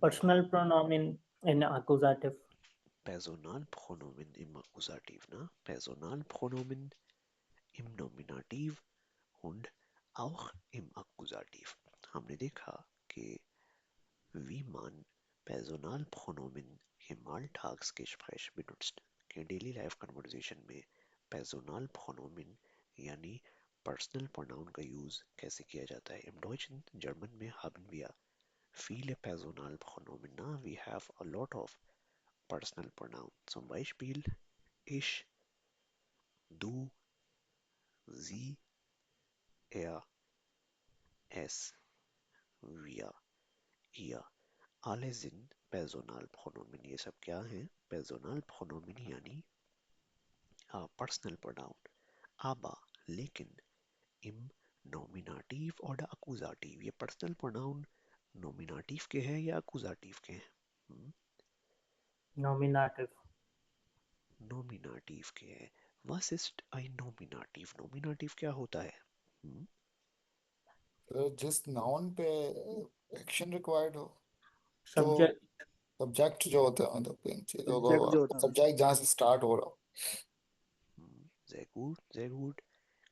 Personal pronoun in accusative. Personalpronomen im Akkusativ, ne? Personalpronomen im Nominativ und auch im Akkusativ. हमने देखा कि wie man Personalpronomen im Alltagsgespräch benutzt, कि daily life conversation में Personalpronomen यानी personal pronoun का use कैसे किया जाता है. Im Deutschen, German में haben wir viele Personalpronomen. Na, we have a lot of personal pronoun. Zum Beispiel ich, du, sie, er, es, wir, ihr. Alle sind Personalpronomen. ये सब क्या हैं? Personalpronomen यानी पर्सनल प्रोनाउन. Aber, लेकिन im Nominativ oder Akkusativ. ये personal pronoun नॉमिनाटिव के हैं या अकुजाटिव के हैं? Nominative. नॉमिनाटिव के हैं. Was ist ein Nominativ? नॉमिनाटिव क्या होता है? तो जिस नाउन पे एक्शन रिक्वायर्ड हो, जो Subject. सब्जेक्ट जो होता है, मतलब इन चीजों Subject जो को होता है. सब्जेक्ट जहाँ से स्टार्ट हो रहा हो. Sehr gut, sehr gut.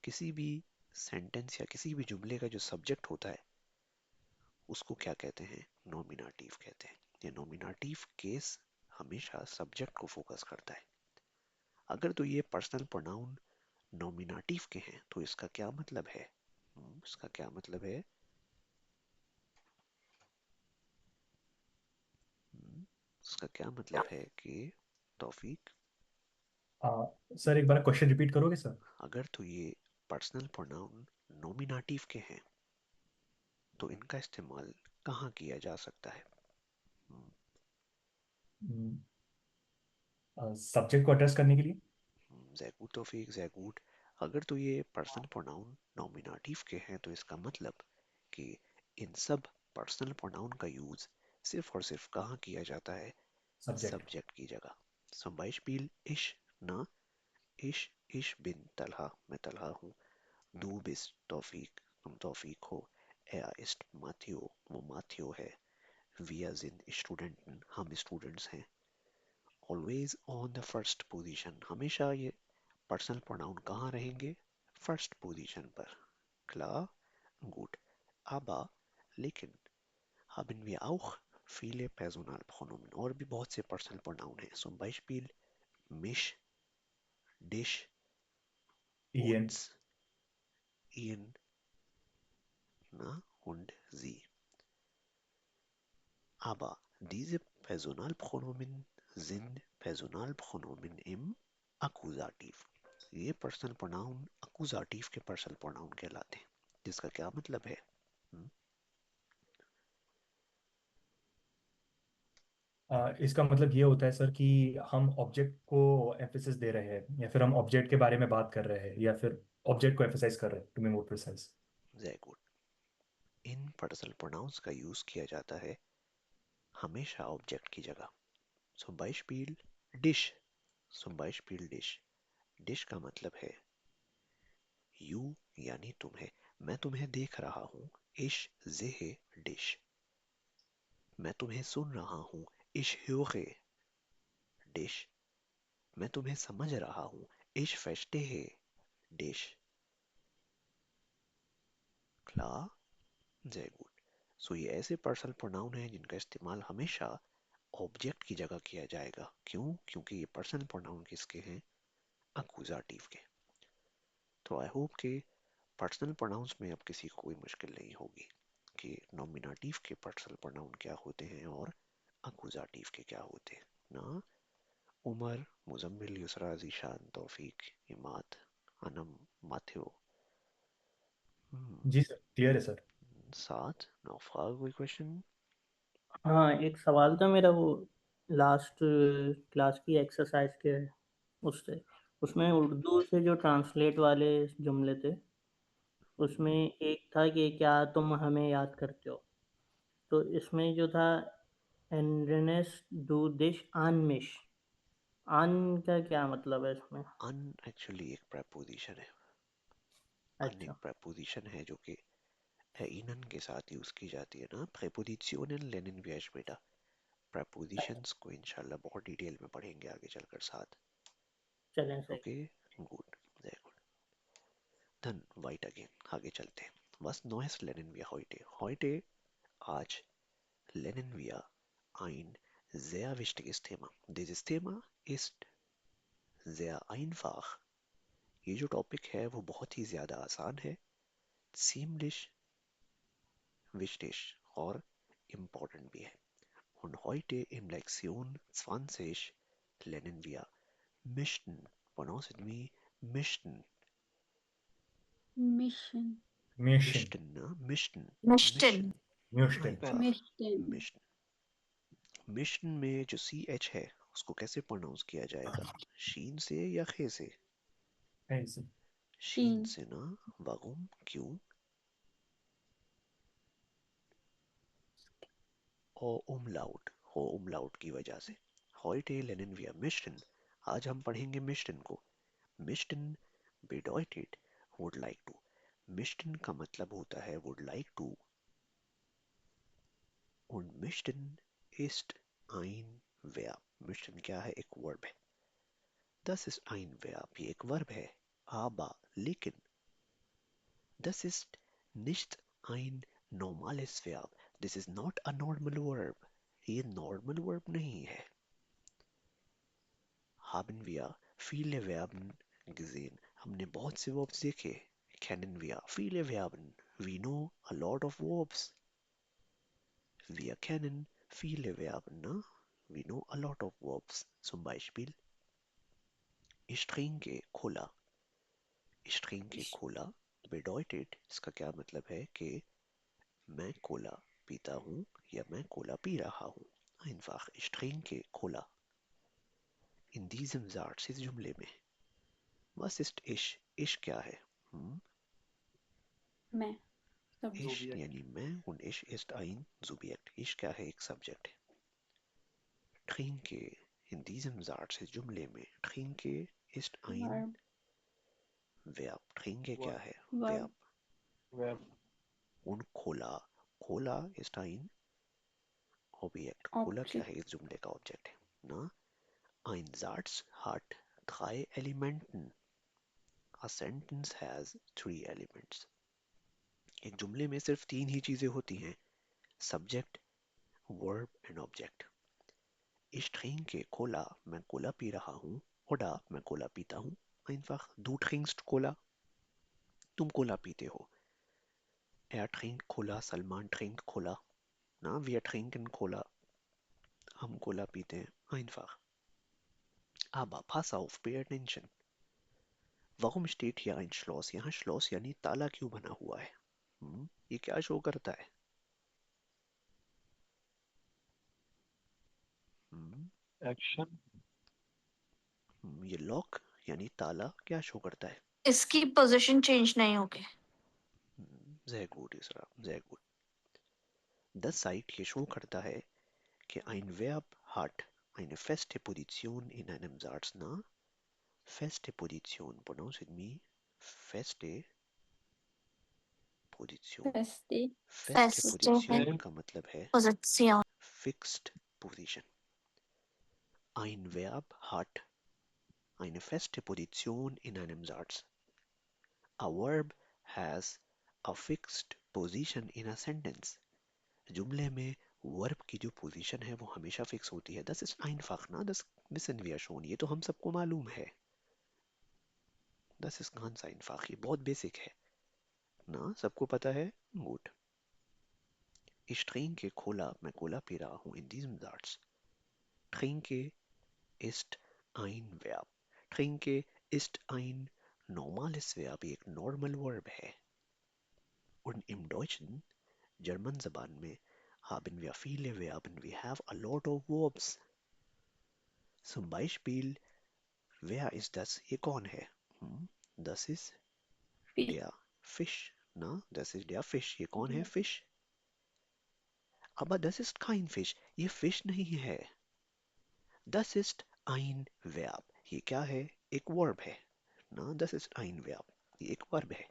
किसी भी सेंटेंस या किसी भी जुमले का जो सब्जेक्ट होता है उसको क्या कहते हैं? नॉमिनाटिव कहते हैं. ये नॉमिनाटिव केस हमेशा सब्जेक्ट को फोकस करता है. अगर तो ये पर्सनल प्रोनाउन नॉमिनाटिव के हैं तो इसका क्या मतलब है? इसका क्या मतलब है? इसका क्या मतलब है कि तौफीक, सर एक बार क्वेश्चन रिपीट करोगे सर? अगर तो ये पर्सनल प्रोनाउन नॉमिनाटिव के हैं तो इनका इस्तेमाल कहाँ किया जा सकता है? सब्जेक्ट को एड्रेस करने के लिए. जैगूट तौफीक, जैगूट. अगर तो ये पर्सनल प्रोनाउन नॉमिनाटिव के हैं तो इसका मतलब कि इन सब पर्सनल प्रोनाउन का यूज सिर्फ और सिर्फ कहाँ किया जाता है? सब्जेक्ट. सब्जेक्ट की जगह. Zum Beispiel ich, na, ich bin Talha, मैं तलहा हूँ. Du bist Tawfiq, तुम तौफीक हो. Er ist Matteo, वो माथियो है. Wir sind Studenten, हम स्टूडेंट्स हैं. Always on the first position, हमेशा ये पर्सनल प्रोनाउन कहाँ रहेंगे? फर्स्ट पोजीशन पर. Klar? Gut. Aber, लेकिन, haben wir auch viele Personalpronomen. और भी बहुत से पर्सनल प्रोनाउन हैं. Zum Beispiel mich, dich, ईएन. uns, ihn, na, und sie. Aber diese Personalpronomen sind Personalpronomen im Akkusativ. ये पर्सनल प्रोनाउन अकुजाटिव के पर्सनल प्रोनाउन कहलाते हैं. जिसका क्या मतलब है? इसका मतलब ये होता है सर कि हम ऑब्जेक्ट को एम्फेसिस दे रहे हैं, या फिर हम ऑब्जेक्ट के बारे में बात कर रहे हैं, या फिर ऑब्जेक्ट को एम्फेसाइज कर रहे हैं, to be more precise. Very good. इन पर्सनल प्रोनाउंस का यूज किया जाता है हमेशा ऑब्जेक्ट की जगह. zum Beispiel dish, zum Beispiel dish. Dish का मतलब है यू यानी तुम्हें. मैं तुम्हें देख रहा हूँ. ich sehe dich. मैं तुम्हें सुन रहा हूँ. ich höre dich. मैं तुम्हें समझ रहा हूँ. ich verstehe dich. Klar? Sehr gut. सो ये ऐसे पर्सनल प्रोनाउन हैं जिनका इस्तेमाल हमेशा ऑब्जेक्ट की जगह किया जाएगा. क्यों? क्योंकि ये पर्सनल प्रोनाउन किसके हैं? अक्यूजाटिव के. तो आई होप कि पर्सनल प्रोनाउंस में अब किसी को कोई मुश्किल नहीं होगी कि नॉमिनेटिव के पर्सनल प्रोनाउन क्या होते हैं और अक्यूजाटिव के क्या होते हैं ना. उमर, मुजम्मिल, युसरा, जीशान, तौफीक, इमाद, अनम, माथियो. जी सर, क्लियर है सर. साथ नौफाग, कोई क्वेश्चन? हाँ, एक सवाल था मेरा, वो लास्ट क्लास की एक्सरसाइज के उससे, उसमें उर्दू से जो ट्रांसलेट वाले जुमले थे, उसमें एक था कि क्या तुम हमें याद करते हो. तो इसमें जो था, एंड्रेनेस डू दिश आन मिश, आन का क्या मतलब है इसमें? अन एक्चुअली एक प्रपोजिशन है. अन एक अच्छा. प्रपोजिशन है जो कि erinnern के साथ यूज की जाती है ना. Präpositionen lernen wir später. Propositions को इंशाल्लाह बहुत डिटेल में पढ़ेंगे आगे चलकर साथ. चलें सही. Okay, good, very good. Then वाइट अगेन, आगे चलते हैं. Was Neues lernen wir heute? Heute, आज, lernen wir ein sehr wichtiges Thema. Dieses Thema ist sehr einfach. ये जो टॉपिक है वो बहुत ही ज़्यादा आसान है, ziemlich wichtig और important भी है. Und heute in Lektion 20 lernen wir Mischen. Pronounce it me, Mischen. Mission. Mission. Mischen, ne? Mischen. Mischen. Mission. einfach. Mission. Mischen. Mischen में जो CH है उसको कैसे प्रोनाउंस किया जाएगा? शीन से या खे से? ऐसे. शीन Teen. से ना. Warum? क्यों? O umlaut की वजह से. Heute lernen wir Mischen. आज हम पढ़ेंगे Mischen को. Mischen bedeutet would like to. Mischen का मतलब होता है would like to. Und Mischen ist ein Verb. Mischen क्या है? एक वर्ब है. Das ist ein Verb. ये एक वर्ब है. Aber, लेकिन. Das ist nicht ein normales Verb. This is not a normal verb. ये normal verb नहीं है. Haben wir viele Verben gesehen. हमने बहुत से verbs देखे. Kennen wir viele Verben. We know a lot of verbs. Wir kennen viele Verben, ne? We know a lot of verbs. Zum Beispiel ich trinke Cola. Ich trinke Cola bedeutet, इसका क्या मतलब है कि मैं Cola पीता हूँ या मैं कोला पी रहा हूँ. Einfach, ich trinke Cola. In diesem Satz, इस जुमले में. Was ist ich? Ich क्या है? मैं. Ich Subject. यानी मैं und ich ist ein Subjekt. Ich क्या है? एक subject है. Trinke, in diesem Satz, इस जुमले में. Trinke ist ein Verb. Verb. Trinke क्या है? Verb. Verb. Und Cola. Cola ist ein Objekt. Cola क्या है? इस जुमले का object है. ना? Ein Satz hat 3 Elementen. A sentence has 3 elements. एक जुमले में सिर्फ 3 ही चीजें होती हैं. Subject, verb and object. Ich trinke Cola. मैं कोला पी रहा हूँ. Oder मैं कोला पीता हूँ. Einfach, du trinkst Cola. तुम कोला पीते हो. Er trinkt Cola. Salman trinkt Cola. Na, wir trinken Cola. हम कोला पीते हैं. Einfach. Aber pass auf, pay attention. Warum steht hier ein Schloss? यहाँ Schloss यानी ताला क्यों बना हुआ है? ये क्या शो करता है? Action. ये लॉक यानी ताला क्या शो करता है? इसकी पोजीशन चेंज नहीं होगी. Sehr gut, Isra. Sehr gut. Das Site hier show करता है कि ein Verb hat eine feste Position in einem Satz. Na? Feste Position. Pronounce it me. Feste Position. Feste. Feste Feste Position का मतलब है position. fixed position. Ein Verb hat eine feste Position in einem Satz. A verb has a fixed position in a sentence. जुमले में verb की जो position है वो हमेशा फिक्स होती है. Das ist einfach, ना? Das wissen wir schon. ये तो हम सबको मालूम है. Das ist ganz einfach. ये बहुत बेसिक है. ना? सबको पता है? Gut. Ich trinke Cola. मैं कोला पी रहा हूँ. In diesem Satz. Trinke ist ein Verb. Trinke ist ein normales Verb. ये एक normal verb है. Und im Deutschen, German ज़बान में, haben wir viele Verben. We have a lot of verbs. Zum Beispiel, wer ist das? ये कौन है? Das ist Fish. der Fisch. Na, das ist der Fisch. ये कौन है? Fisch. Aber das ist kein Fisch. ये Fisch नहीं है. Das ist ein Verb. ये क्या है? एक verb है. ना, das ist ein Verb. ये एक verb है.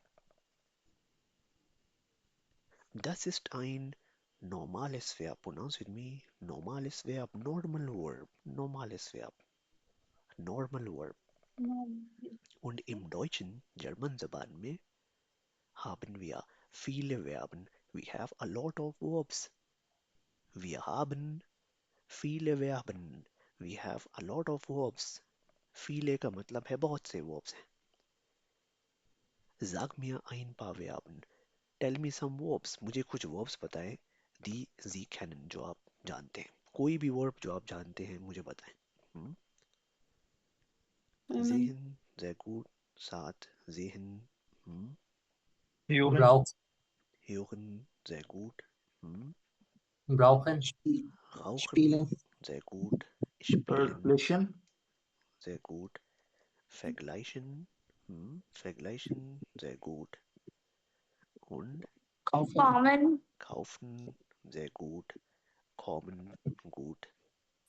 Das ist ein Normales Verb, pronounce with me. Normales Verb, normal verb. Normales Verb, normal verb. Und im Deutschen, German Zaban में haben wir viele Verben. We have a lot of verbs. Wir haben viele Verben. We have a lot of verbs. Viele का मतलब है बहुत से verbs हैं. Sag mir ein paar Verben. Tell me some verbs. मुझे कुछ verbs बताएं. Die Sie kennen, जो आप जानते हैं. कोई भी verb जो आप जानते हैं मुझे बताएं. Sehen, sehr gut. Saat, sehen. Hören, Hören, sehr gut. brauchen, Rauchen, Spielen. sehr gut. Spielen, Vergleichen. sehr gut. Vergleichen, vergleichen, sehr gut. Und Kaufen. Common. kaufen, sehr gut. Kommen, gut.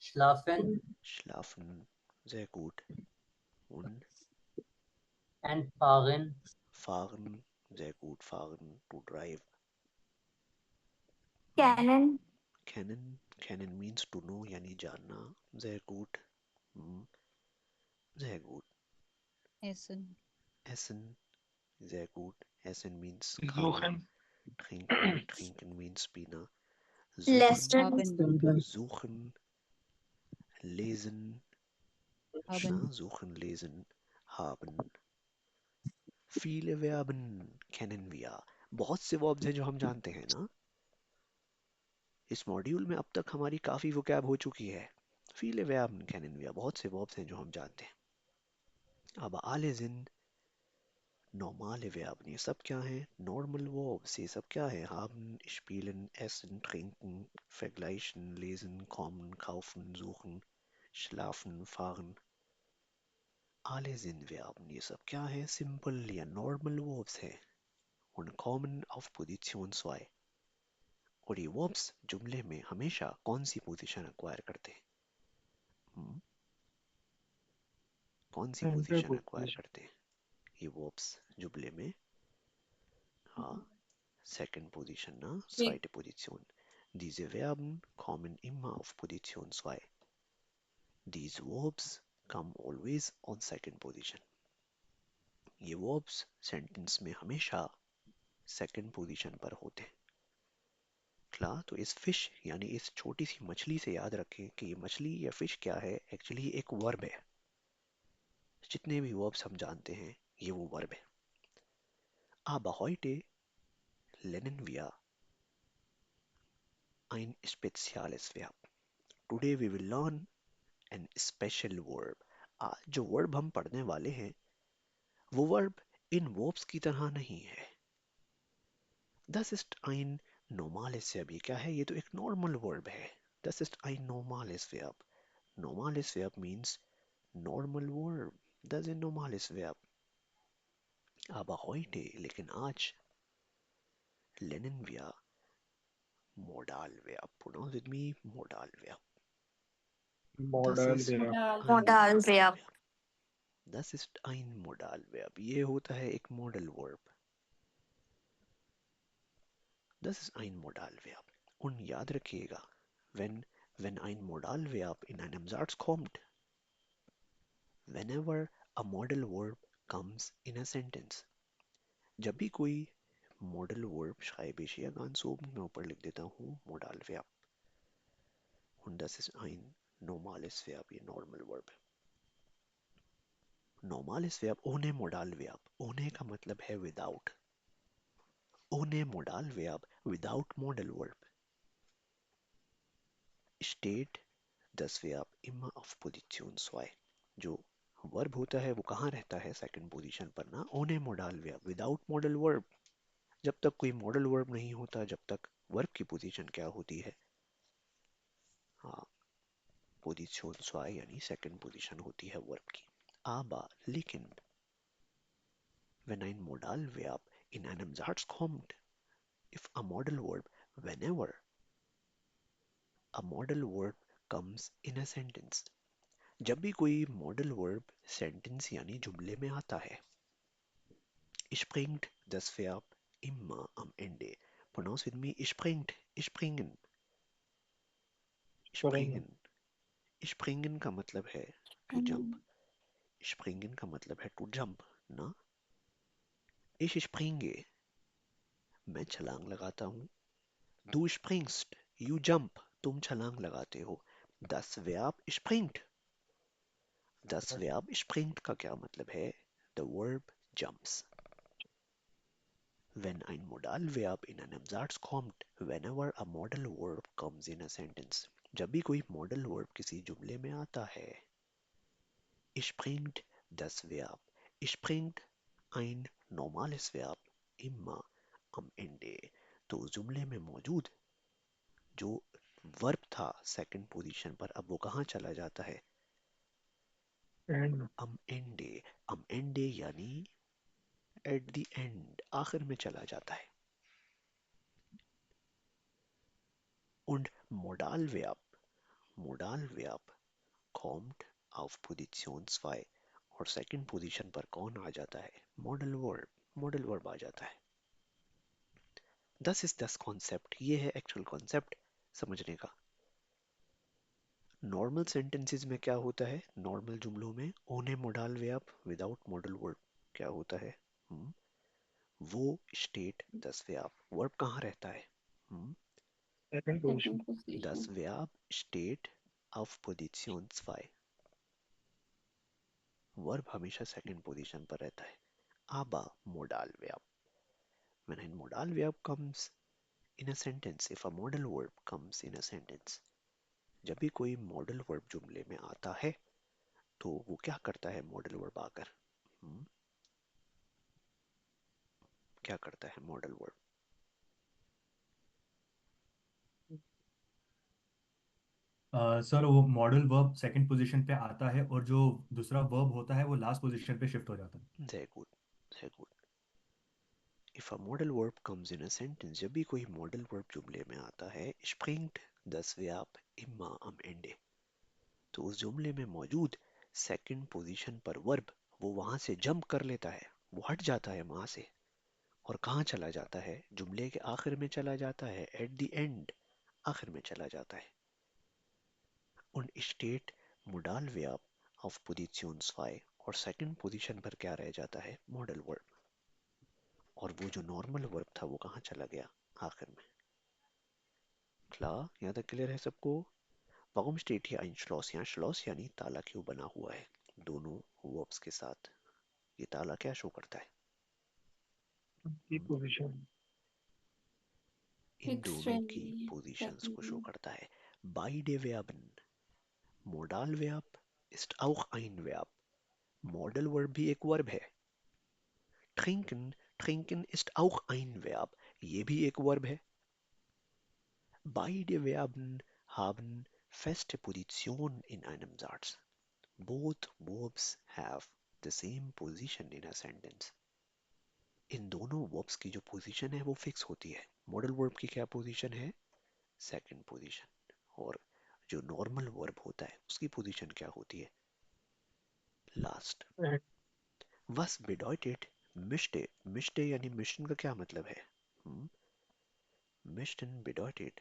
schlafen, Schlafen, sehr gut. Und and fahren, fahren, sehr gut. Fahren, to drive. Canon. Kennen, kennen means to know, यानी जानना. Sehr gut. Sehr gut. Essen. Essen, sehr gut. Essen means Suchen. खाना. Trinken, trinken means पीना. Lesson. Haben. Suchen, lesen, Haben. suchen, lesen, haben. viele Verben kennen wir. बहुत से verbs हैं जो हम जानते हैं ना. इस मॉड्यूल में अब तक हमारी काफी vocab हो चुकी है. viele Verben kennen wir. बहुत से verbs हैं जो हम जानते हैं. अब alle sind normale Verben. ये सब क्या है? Normal verbs. ये सब क्या है? Haben, spielen, essen, trinken, vergleichen, lesen, kommen, kaufen, suchen, schlafen, fahren. Alle sind Verben. ये सब क्या है? Simple या normal verbs है. Und kommen auf Position 2. और ये verbs जुमले में हमेशा कौन सी पोजीशन एक्वायर करते हैं? कौन सी पोजीशन एक्वायर करते हैं ये verbs जुमले में? हाँ, second Position, na? Zweite Position. Diese Verben kommen immer auf Position 2. These verbs come always on second position. ये verbs sentence में हमेशा second position पर होते हैं. क्ला तो इस fish यानी इस छोटी सी मछली से याद रखें कि ये मछली या fish क्या है? एक्चुअली एक वर्ब है. जितने भी verbs हम जानते हैं ये वो वर्ब है. Aber heute lernen wir ein spezielles Verb. Today we will learn an special verb. आज जो वर्ब हम पढ़ने वाले हैं वो वर्ब इन वर्ब्स की तरह नहीं है. Das ist ein normales Verb. ये क्या है? ये तो एक नॉर्मल वर्ब है. Das ist ein normales Verb. Normales Verb means normal verb. Das ist ein normales Verb. Aber heute, लेकिन आज lernen wir Modal Verb. Pronounce with me, Modal Verb. Modal Verb. Modal verb. Das ist ein Modal Verb. ये होता है एक modal verb. Das ist ein Modalverb. Und याद रखिएगा, wenn ein Modalverb in einem Satz kommt, whenever a modal verb comes in a sentence, जब भी कोई modal verb schreibe ich hier ganz oben, मैं ऊपर लिख देता हूँ Modalverb. Und das ist ein normales Verb, ये normal verb है. Normales Verb ohne Modalverb. ohne का मतलब है without. ohne Modalverb, without modal verb, steht das Verb immer auf Position 2. जो वर्ब होता है वो कहाँ रहता है? सेकंड पोजीशन पर ना. ohne modal verb, without modal verb. जब तक कोई मॉडल वर्ब नहीं होता, जब तक वर्ब की पोजीशन क्या होती है? हाँ, पोजीशन 2 यानी सेकंड पोजीशन होती है वर्ब की. aber लेकिन wenn ein Modalverb in einem Satz kommt, if a modal verb, whenever a modal verb comes in a sentence, जब भी कोई मॉडल वर्ब सेंटेंस यानी जुमले में आता है, springt das Verb immer am Ende. Pronounce with me, springt springen, springen, springen का मतलब है to jump, springen का मतलब है to jump ना। ich springe, मैं छलांग लगाता हूँ। Du springst, you jump, तुम छलांग लगाते हो। Das Verb springt, das Verb springt का क्या मतलब है? The verb jumps. Wenn ein Modalverb in einem Satz kommt, whenever a modal verb comes in a sentence, जब भी कोई modal verb किसी जुमले में आता है, springt das Verb, springt ein normales Verb immer am Ende, तो उस जुमले में मौजूद जो वर्ब था सेकंड पोजीशन पर, अब वो कहाँ चला जाता है? am ende यानी at the end, आखिर में चला जाता है। und Modalverb kommt auf Position 2, और सेकंड पोजीशन पर कौन आ जाता है? मॉडल वर्ब आ जाता है। das कॉन्सेप्ट, ये है एक्चुअल कॉन्सेप्ट समझने का। नॉर्मल सेंटेंसेस में क्या होता है? नॉर्मल जुमलों में ओने मोडाल वर्ब विदाउट मॉडल वर्ब क्या होता है? वो स्टेट दस वर्ब, वर्ब कहाँ रहता है? दस verb state of position 2, verb हमेशा सेकंड पोजीशन पर रहता है। aber modal verb, when a modal verb comes in a sentence, if a modal verb comes in a sentence, जब भी कोई मॉडल वर्ब जुमले में आता है तो वो क्या करता है? मॉडल वर्ब आकर क्या करता है? मॉडल वर्ब सर वो मॉडल वर्ब सेकंड पोजीशन पे आता है और जो दूसरा वर्ब होता है वो लास्ट पोजीशन पे शिफ्ट हो जाता है। very good, very good. If a modal verb comes in a sentence, जब भी कोई मॉडल वर्ब जुमले में आता है, springt das Verb immer am Ende, तो उस जुमले में मौजूद सेकंड पोजीशन पर वर्ब वो वहां से जंप कर लेता है, वो हट जाता है वहां से और कहाँ चला जाता है? जुमले के आखिर में चला जाता है, एट द एंड, आखिर में चला जाता है। und steht modal verb auf Position 2, और सेकंड पोजीशन पर क्या रह जाता है? मॉडल वर्ब, और वो जो नॉर्मल वर्ब था वो कहाँ चला गया? आखिर में। klar, यहाँ तक क्लियर है सबको? warum steht hier ein Schloss? यहाँ Schloss यानी ताला क्यों बना हुआ है दोनों वर्ब्स के साथ? ये ताला क्या शो करता है? इन दोनों की पोजीशंस को शो करता है। beide Verben, Modal Verb ist auch ein Verb, modal verb भी एक वर्ब है। trinken, trinken ist auch ein Verb, ये भी एक वर्ब है। beide Verben haben feste Position in einem Satz, both verbs have the same position in a sentence, इन दोनों verbs की जो पोजीशन है वो फिक्स होती है। मॉडल वर्ब की क्या पोजीशन है? सेकंड पोजीशन, और जो नॉर्मल वर्ब होता है उसकी पोजीशन क्या होती है? Last. was bedeutet möchte? möchte यानी मिशन का क्या मतलब है? möchten bedeutet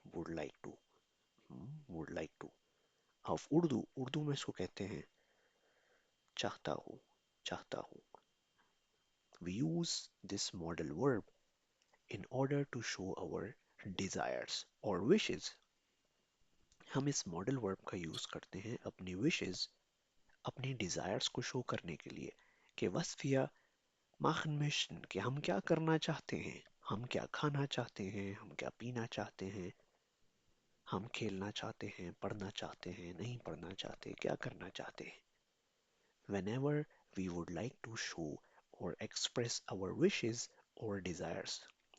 would like to, would like to। अब उर्दू में इसको कहते हैं चाहता हूँ, चाहता हूँ। we use this modal verb in order to show our desires or wishes, हम इस मॉडल वर्ब का यूज करते हैं अपनी विशेस, अपनी डिजायर्स को शो करने के लिए कि was wir machen möchten, कि हम क्या करना चाहते हैं, हम क्या खाना चाहते हैं, हम क्या पीना चाहते हैं, हम खेलना चाहते हैं, पढ़ना चाहते हैं, नहीं पढ़ना चाहते, क्या करना चाहते हैं। whenever we would like to show or express our wishes or desires,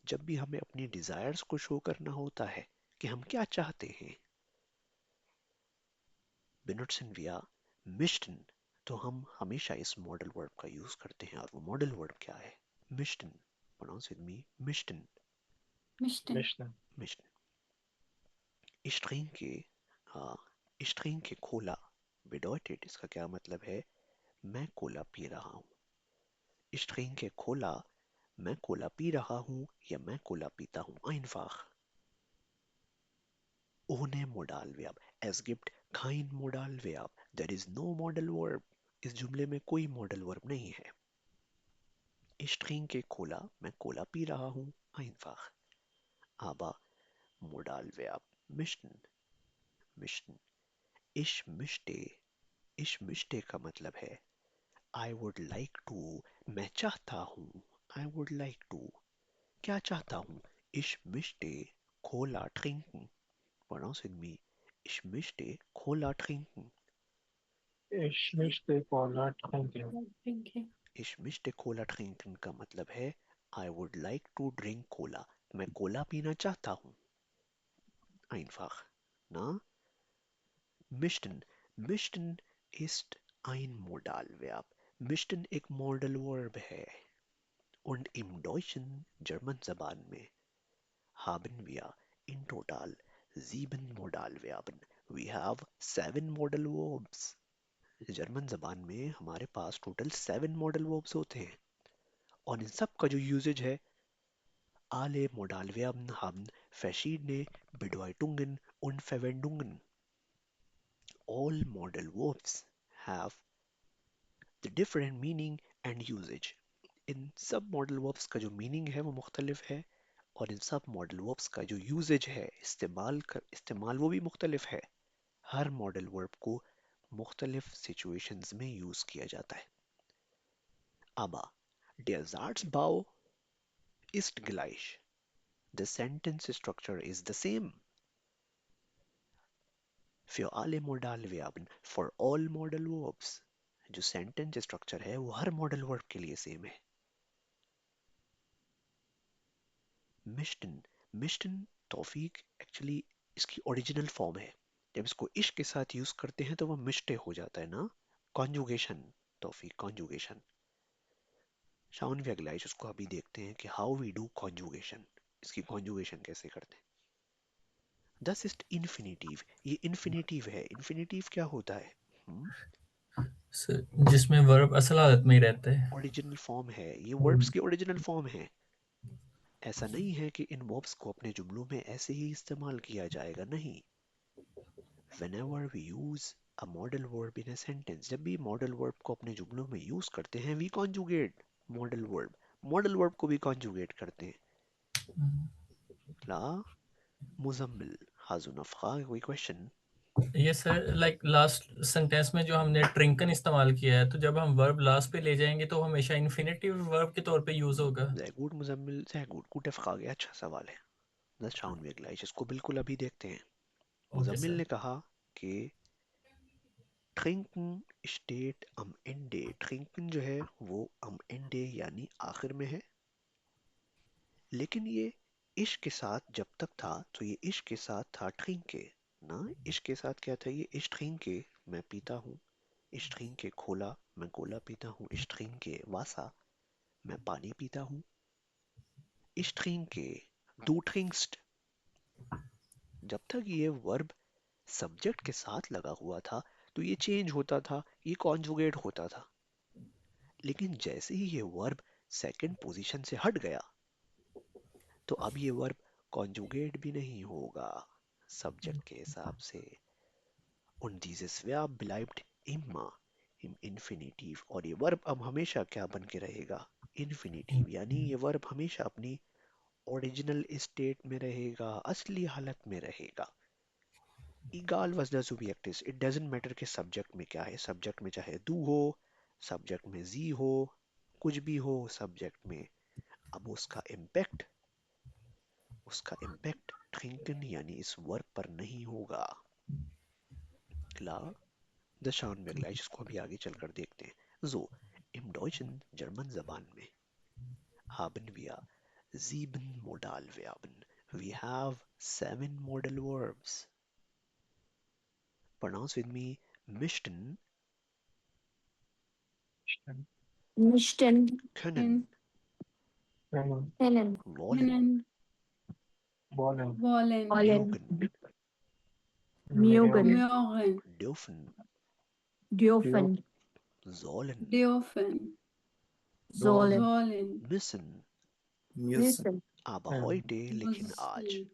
जब भी हमें अपनी डिजायर्स को शो करना होता है कि हम क्या चाहते हैं, benutzen wir möchten, तो हम हमेशा इस मॉडल वर्ब का यूज करते हैं, और वो मॉडल वर्ब क्या है? möchten, pronounce with me, möchten, möchten। ich trinke cola, bedeutet, इसका क्या मतलब है? मैं कोला पी रहा हूँ। ich trinke cola, मैं कोला पी रहा हूँ या मैं कोला पीता हूँ। einfach, ohne Modalverb. Es gibt kein Modalverb. There is no modal verb. इस जुमले में कोई मॉडल वर्ब नहीं है. Ich trinke Cola. मैं कोला पी रहा हूँ. Einfach. Aber Modalverb mischen. Mischen. Ich möchte का मतलब है I would like to. मैं चाहता हूँ. I would like to. क्या चाहता हूँ? Ich möchte Cola trinken. Pronounce with me. Ich möchte Cola trinken. Ich möchte Cola trinken. Ich möchte Cola trinken का मतलब है I would like to drink Cola. मैं कोला पीना चाहता हूँ. Einfach. Na? Möchten. Möchten ist ein Modalverb. Möchten एक Modal Verb है. Und im Deutschen, German Zaban में, haben wir in total 7 Modalverben. We have 7 Modal Verbs. German जबान में हमारे पास टोटल 7 मॉडल वर्ब्स होते हैं और इन सब का जो यूजेज है alle Modalverben haben verschiedene Bedeutungen und Verwendungen. All modal verbs have the different meaning and usage. इन सब मॉडल वर्ब्स का जो मीनिंग है वो मुख्तलिफ है और इन सब मॉडल वर्ब्स का जो यूजेज है इस्तेमाल वो भी मुख्तलिफ है. हर मॉडल वर्ब को मुख्तलिफ सिचुएशंस में यूज किया जाता है. Aber der Satzbau ist gleich. The sentence structure is the same. Für alle Modalverben, for all modal verbs. जो sentence structure है वो हर modal verb के लिए same है. Möchten. Möchten तौफीक actually इसकी original form है. जब इसको इश के साथ यूज करते हैं तो वो मिश्टे हो जाता है ना. Conjugation तौफीक conjugation. शाउन भी अगला उसको अभी देखते हैं कि how we do conjugation. इसकी conjugation कैसे करते हैं. Das ist Infinitiv. ये infinitive है. Infinitive क्या होता है? जिसमें वर्ब असल हालत में ही रहते हैं. ओरिजिनल फॉर्म है. ये वर्ब्स की ओरिजिनल फॉर्म है. ऐसा नहीं है कि इन वर्ब्स को अपने जुमलों में ऐसे ही इस्तेमाल किया जाएगा. नहीं. Whenever we use a modal verb in a sentence, जब भी modal verb को अपने जुमलों में यूज करते हैं, we conjugate modal verb. modal verb को भी conjugate करते हैं. ला मुजम्मिल हाजुन अफखा कोई क्वेश्चन? ये सर लाइक लास्ट सेंटेंस में जो हमने ट्रिंकन इस्तेमाल किया है तो जब हम वर्ब लास्ट पे ले जाएंगे तो हमेशा इन्फिनेटिव वर्ब के तौर पे यूज होगा. गुड मुजम्मिल गुड अफखा गया. अच्छा सवाल है. दस शाउन में अगला इसको बिल्कुल अभी देखते हैं. मुजम्मिल ने कहा कि trinken steht am Ende. trinken जो है वो am Ende यानी आखिर में है. लेकिन ये इश्क के साथ जब तक था तो ये इश्क के साथ था trinke ना. इश्क के साथ क्या था? ये ich trinke मैं पीता हूँ. ich trinke कोला मैं कोला पीता हूँ. ich trinke Wasser मैं पानी पीता हूँ. ich trinke du trinkst. जब तक ये वर्ब सब्जेक्ट के साथ लगा हुआ था तो ये चेंज होता था, ये कॉन्जुगेट होता था. लेकिन जैसे ही ये वर्ब सेकंड पोजीशन से हट गया तो अब ये वर्ब कॉन्जुगेट भी नहीं होगा सब्जेक्ट के हिसाब से. Und dieses Verb bleibt immer im Infinitiv. और ये वर्ब अब हमेशा क्या बन के रहेगा? इन्फिनिटिव. यानी ये वर्ब हमेशा अपनी ओरिजिनल स्टेट में रहेगा, असली हालत में रहेगा. Egal was the subject is, it doesn't matter कि सब्जेक्ट में क्या है. सब्जेक्ट में चाहे du हो, सब्जेक्ट में जी हो, कुछ भी हो सब्जेक्ट में. अब उसका इम्पैक्ट trinken यानी इस वर्ब पर नहीं होगा. Klar? Das schauen wir gleich. इसको अभी आगे चलकर देखते हैं. So, im Deutschen, German Zaban में haben wir 7 Modalverben. We have 7 modal verbs. Pronounce with me. Möchten, Möchten, können, können, wollen, Wollen. wollen, mögen, mögen, dürfen, dürfen, sollen, sollen, müssen. müssen. Aber heute, लेकिन आज.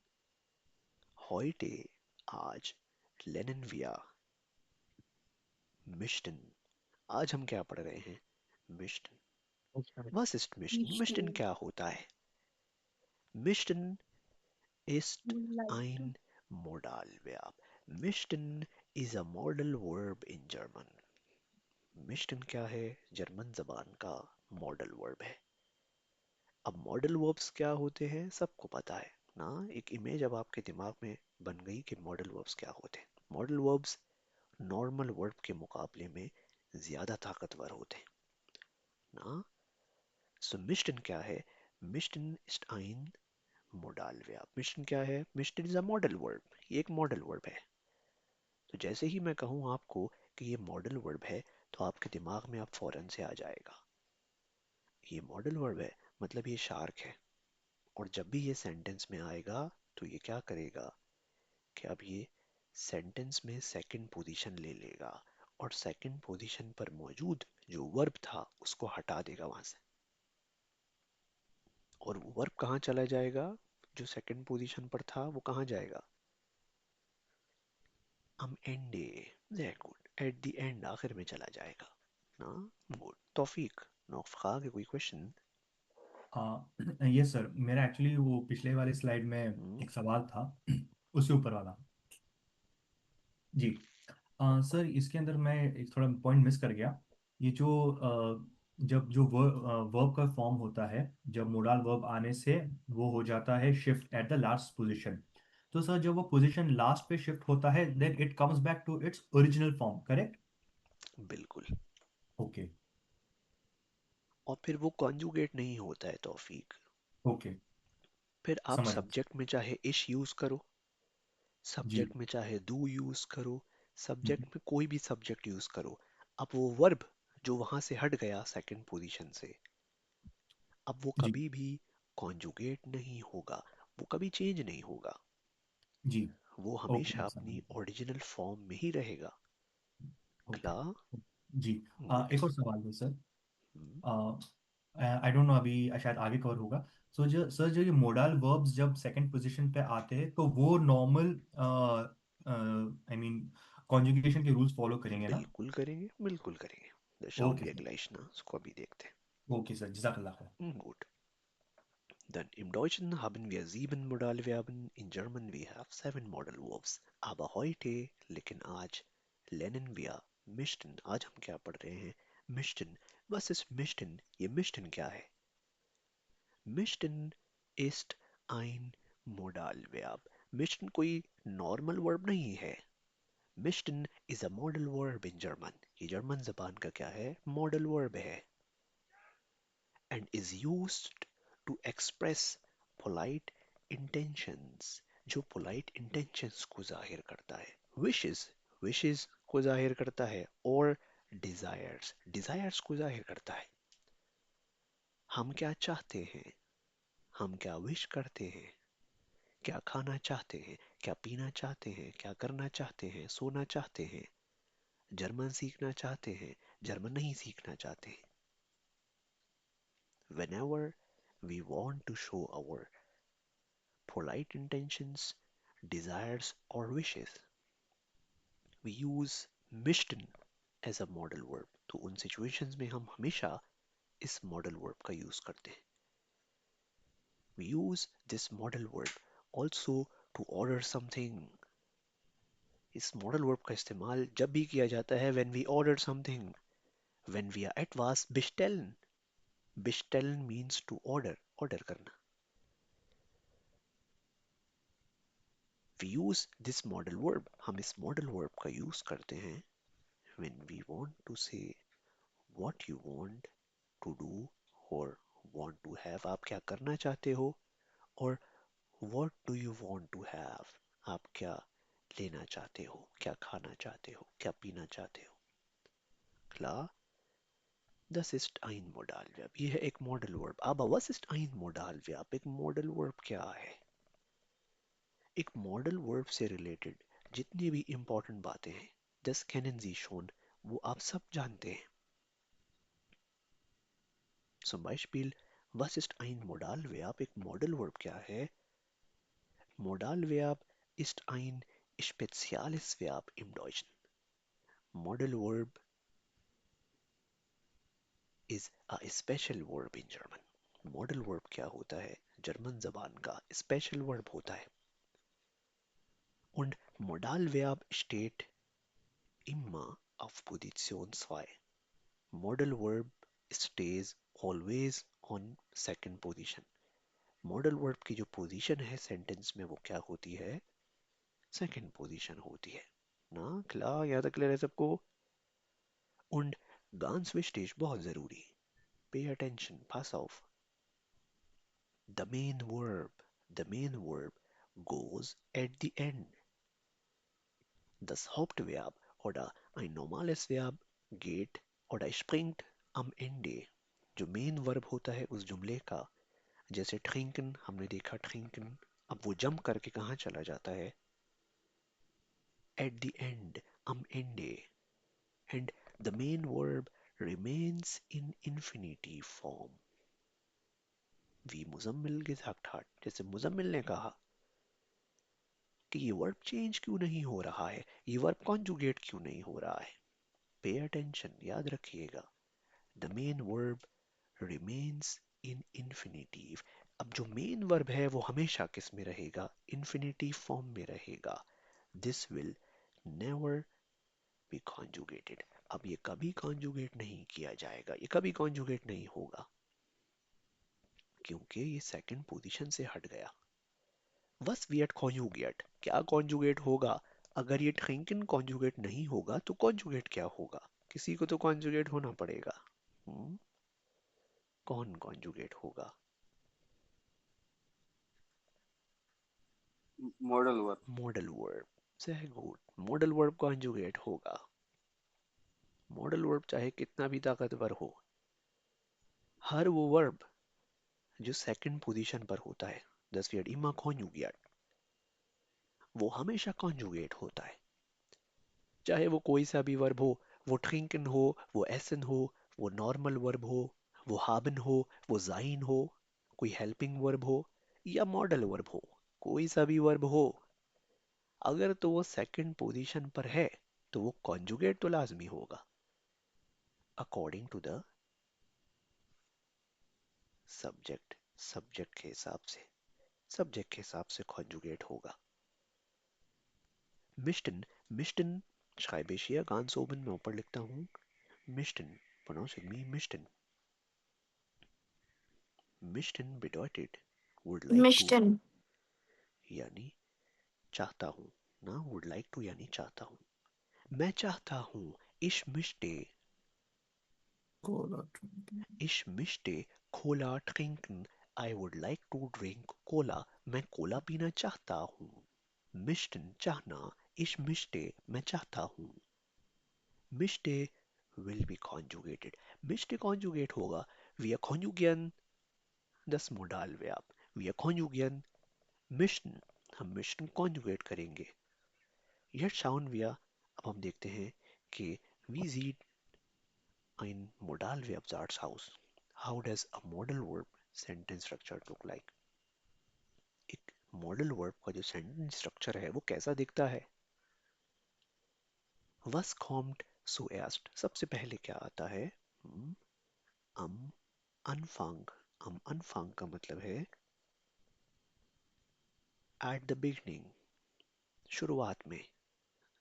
Heute आज Lenin विया मिश्टन, आज हम क्या पढ़ रहे हैं? मिश्टन। Was ist Mischen? Mischen क्या होता है? Mischen ist ein Modalverb. Mischen is a modal verb in German. Mischen क्या है? जर्मन जबान का मॉडल वर्ब है। अब मॉडल वर्ब्स क्या होते हैं सबको पता है ना। एक इमेज अब आपके दिमाग में बन गई कि मॉडल वर्ब्स क्या होते हैं। मॉडल वर्ब्स नॉर्मल वर्ब के मुकाबले में ज्यादा ताकतवर होते हैं ना। सो मिश्टन क्या है? मिश्टन ist ein Modalverb. मिश्टन क्या है? मिश्टन इज अ मॉडल वर्ब, ये एक मॉडल वर्ब है। तो जैसे ही मैं कहूँ आपको कि ये मॉडल वर्ब है तो आपके दिमाग में अब फौरन से आ जाएगा ये मॉडल वर्ब है, मतलब ये शार्क है। और जब भी ये सेंटेंस में आएगा तो ये क्या करेगा कि अब ये सेंटेंस में सेकंड पोजीशन ले लेगा और सेकंड पोजीशन पर मौजूद जो वर्ब था उसको हटा देगा वहां से। और वो वर्ब कहाँ चला जाएगा? जो सेकंड पोजीशन पर था वो कहाँ जाएगा? am ende, sehr gut, at the end, आखिर में चला जाएगा ना। गुड। तौफीक, नौफखा के कोई क्वेश्चन? यस सर, मेरा एक्चुअली वो पिछले वाले स्लाइड में एक सवाल था उससे ऊपर वाला। जी सर, इसके अंदर मैं एक थोड़ा पॉइंट मिस कर गया। ये जो जब जो वर्ब का फॉर्म होता है, जब मोडाल वर्ब आने से वो हो जाता है shift at the last position. तो सर जब वो पोजीशन लास्ट पे शिफ्ट होता है then it comes back to its original form, correct? बिल्कुल। ओके। और फिर वो कॉन्जुगेट नहीं होता है तौफीक। ओके, फिर आप समझ। सब्जेक्ट में चाहे इश यूज करो, जी। सब्जेक्ट में चाहे डू यूज करो, सब्जेक्ट हम्म, में कोई भी सब्जेक्ट यूज करो, अब वो वर्ब जो वहां से हट गया सेकंड पोजीशन से, अब वो जी। कभी भी कॉन्जुगेट नहीं होगा, वो कभी चेंज नहीं होगा, जी। वो ओके, हमेशा समझ। अपनी ओरिजिनल फॉर्म में ही रहेगा। ओके। क्ला जी। गुड। एक और सवाल है सर। आई डोंट नो अभी शायद आगे कवर होगा। सो जो सर जो ये मोडाल वर्ब्स जब सेकंड पोजीशन पे आते हैं तो वो नॉर्मल आई मीन कॉन्जुगेशन के रूल्स फॉलो करेंगे ना? बिल्कुल करेंगे, बिल्कुल करेंगे। Okay दशाउंगे sir. gleich ना, उसको अभी देखते ओके सर, जज़ाकल्लाह खैर। हैं। Gut. Dann im Deutschen haben wir 7 Modalverben, in German wir have 7 Modal Verbs. Aber heute, लेकिन आज, lernen wir Mischen. आज हम क्या पढ़ रहे हैं? Mischen. Was ist Mischen? ये Mischen क्या है? Mischen ist ein Modalverb. Mischen कोई normal verb नहीं है। Mischen is a modal verb in German. ये जर्मन जबान का क्या है? Modal verb है। And is used to express polite intentions, जो polite intentions को जाहिर करता है। wishes को जाहिर करता है और desires को जाहिर करता है। हम क्या चाहते हैं, हम क्या विश करते हैं, क्या खाना चाहते हैं, क्या पीना चाहते हैं, क्या करना चाहते हैं, सोना चाहते हैं, जर्मन सीखना चाहते हैं, जर्मन नहीं सीखना चाहते हैं। Whenever we want to show our polite intentions, desires or wishes, we use Mishten as a model verb. तो उन situations में हम हमेशा इस model verb का use करते हैं। We use this model verb also to order something. इस model verb का इस्तेमाल जब भी किया जाता है when we order something, when we are at was bestellen. Bestellen means to order करना। We use this model verb, हम इस model verb का use करते हैं when we want to say what you want to do or want to have, आप क्या करना चाहते हो, और what do you want to have, आप क्या लेना चाहते हो, क्या खाना चाहते हो, क्या पीना चाहते हो। Klar, das ist ein Modalverb, ये है एक model verb। aber was ist ein Modalverb? एक model verb क्या है? एक model verb से related जितनी भी important बातें हैं, das kennen Sie schon, वो आप सब जानते हैं। Zum Beispiel, was ist ein Modalverb? एक Modal Verb क्या है? Modalverb ist ein spezielles Verb im Deutschen. Model verb is a special verb in German. Model verb क्या होता है? जर्मन जबान का special verb होता है. Und Modalverb steht immer auf Position 2. Modal verb stays always on second position. Modal verb की जो position है sentence में वो क्या होती है? Second position होती है. ना klar, याद क्लियर है सबको? Und ganz wichtig, बहुत जरूरी. Pay attention, pass auf. The main verb goes at the end. Das Hauptverb oder ein normales Verb geht oder springt am Ende. जो मेन वर्ब होता है उस जुमले का, जैसे trinken, हमने देखा trinken, अब वो जंप करके कहाँ चला जाता है? At the end, am Ende. And the main verb remains in infinitive form. Wie Muzammil gesagt hat, जैसे मुजम्मिल ने कहा कि ये वर्ब चेंज क्यों नहीं हो रहा है, ये वर्ब कॉन्जुगेट क्यों नहीं हो रहा है. पे अटेंशन, याद रखिएगा. The main verb remains in infinitive. अब जो मेन वर्ब है वो हमेशा किस में रहेगा? इन्फिनिटिव फॉर्म में रहेगा. This will never be conjugated. अब ये कभी कॉन्जुगेट नहीं किया जाएगा, ये कभी कॉन्जुगेट नहीं होगा, क्योंकि ये सेकंड पोजीशन से हट गया. Was wird conjugate? क्या कॉन्जुगेट होगा? अगर ये trinken कॉन्जुगेट नहीं होगा तो कॉन्जुगेट क्या होगा? किसी को तो कॉन्जुगेट होना पड़ेगा. कौन कॉन्जुगेट होगा? Modal verb. Modal verb. सही गुड. मॉडल वर्ब कॉन्जुगेट होगा. मॉडल वर्ब चाहे कितना भी ताकतवर हो, हर वो वर्ब जो सेकंड पोजीशन पर होता है, das wird immer conjugiert, वो हमेशा कॉन्जुगेट होता है. चाहे वो कोई सा भी वर्ब हो, वो trinken हो, वो essen हो, वो नॉर्मल वर्ब हो, वो haben हो, वो sein हो, कोई हेल्पिंग वर्ब हो या मॉडल वर्ब हो, कोई सा भी वर्ब हो, अगर तो वो सेकंड पोजीशन पर है तो वो कॉन्जुगेट तो लाजमी होगा. अकॉर्डिंग टू द सब्जेक्ट के हिसाब से कॉन्जुगेट होगा. Meston schreibe ich hier ganz oben, मैं ऊपर लिखता हूँ Möchten, pronounce with me, möchten. Möchten bedeutet would like Möchten. to, यानी चाहता हूँ ना. would like to यानी चाहता हूँ. मैं चाहता हूँ ich möchte Cola trinken. I would like to drink Cola. मैं कोला पीना चाहता हूँ. Möchten चाहना, ich möchte मैं चाहता हूँ. Möchte will be conjugated. Möchte conjugate होगा. Wir konjugieren das Modalverb. Wir konjugieren möchten. हम möchten conjugate करेंगे. Jetzt schauen wir, अब हम देखते हैं कि wie sieht ein Modalverbsatz aus? How does a modal verb sentence structure look like? एक modal verb का जो sentence structure है वो कैसा दिखता है? Was kommt zuerst? सबसे पहले क्या आता है? am Anfang. am Anfang का मतलब है at the beginning, शुरुआत में.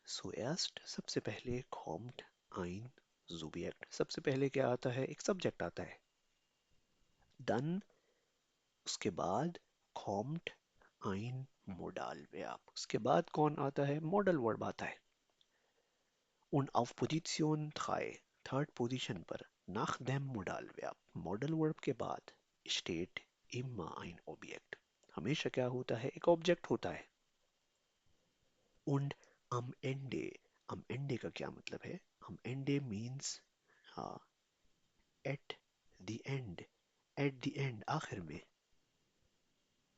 zuerst सबसे पहले, kommt ein Subjekt, सबसे पहले क्या आता है? एक सब्जेक्ट आता है. dann उसके बाद kommt ein Modalverb, उसके बाद कौन आता है? मॉडल वर्ब आता है. und auf Position 3, third position पर, nach dem Modalverb, modal verb के बाद steht immer ein Objekt, हमेशा क्या होता है? एक ऑब्जेक्ट होता है. und am Ende का क्या मतलब है? am Ende means at the end, आखिर में,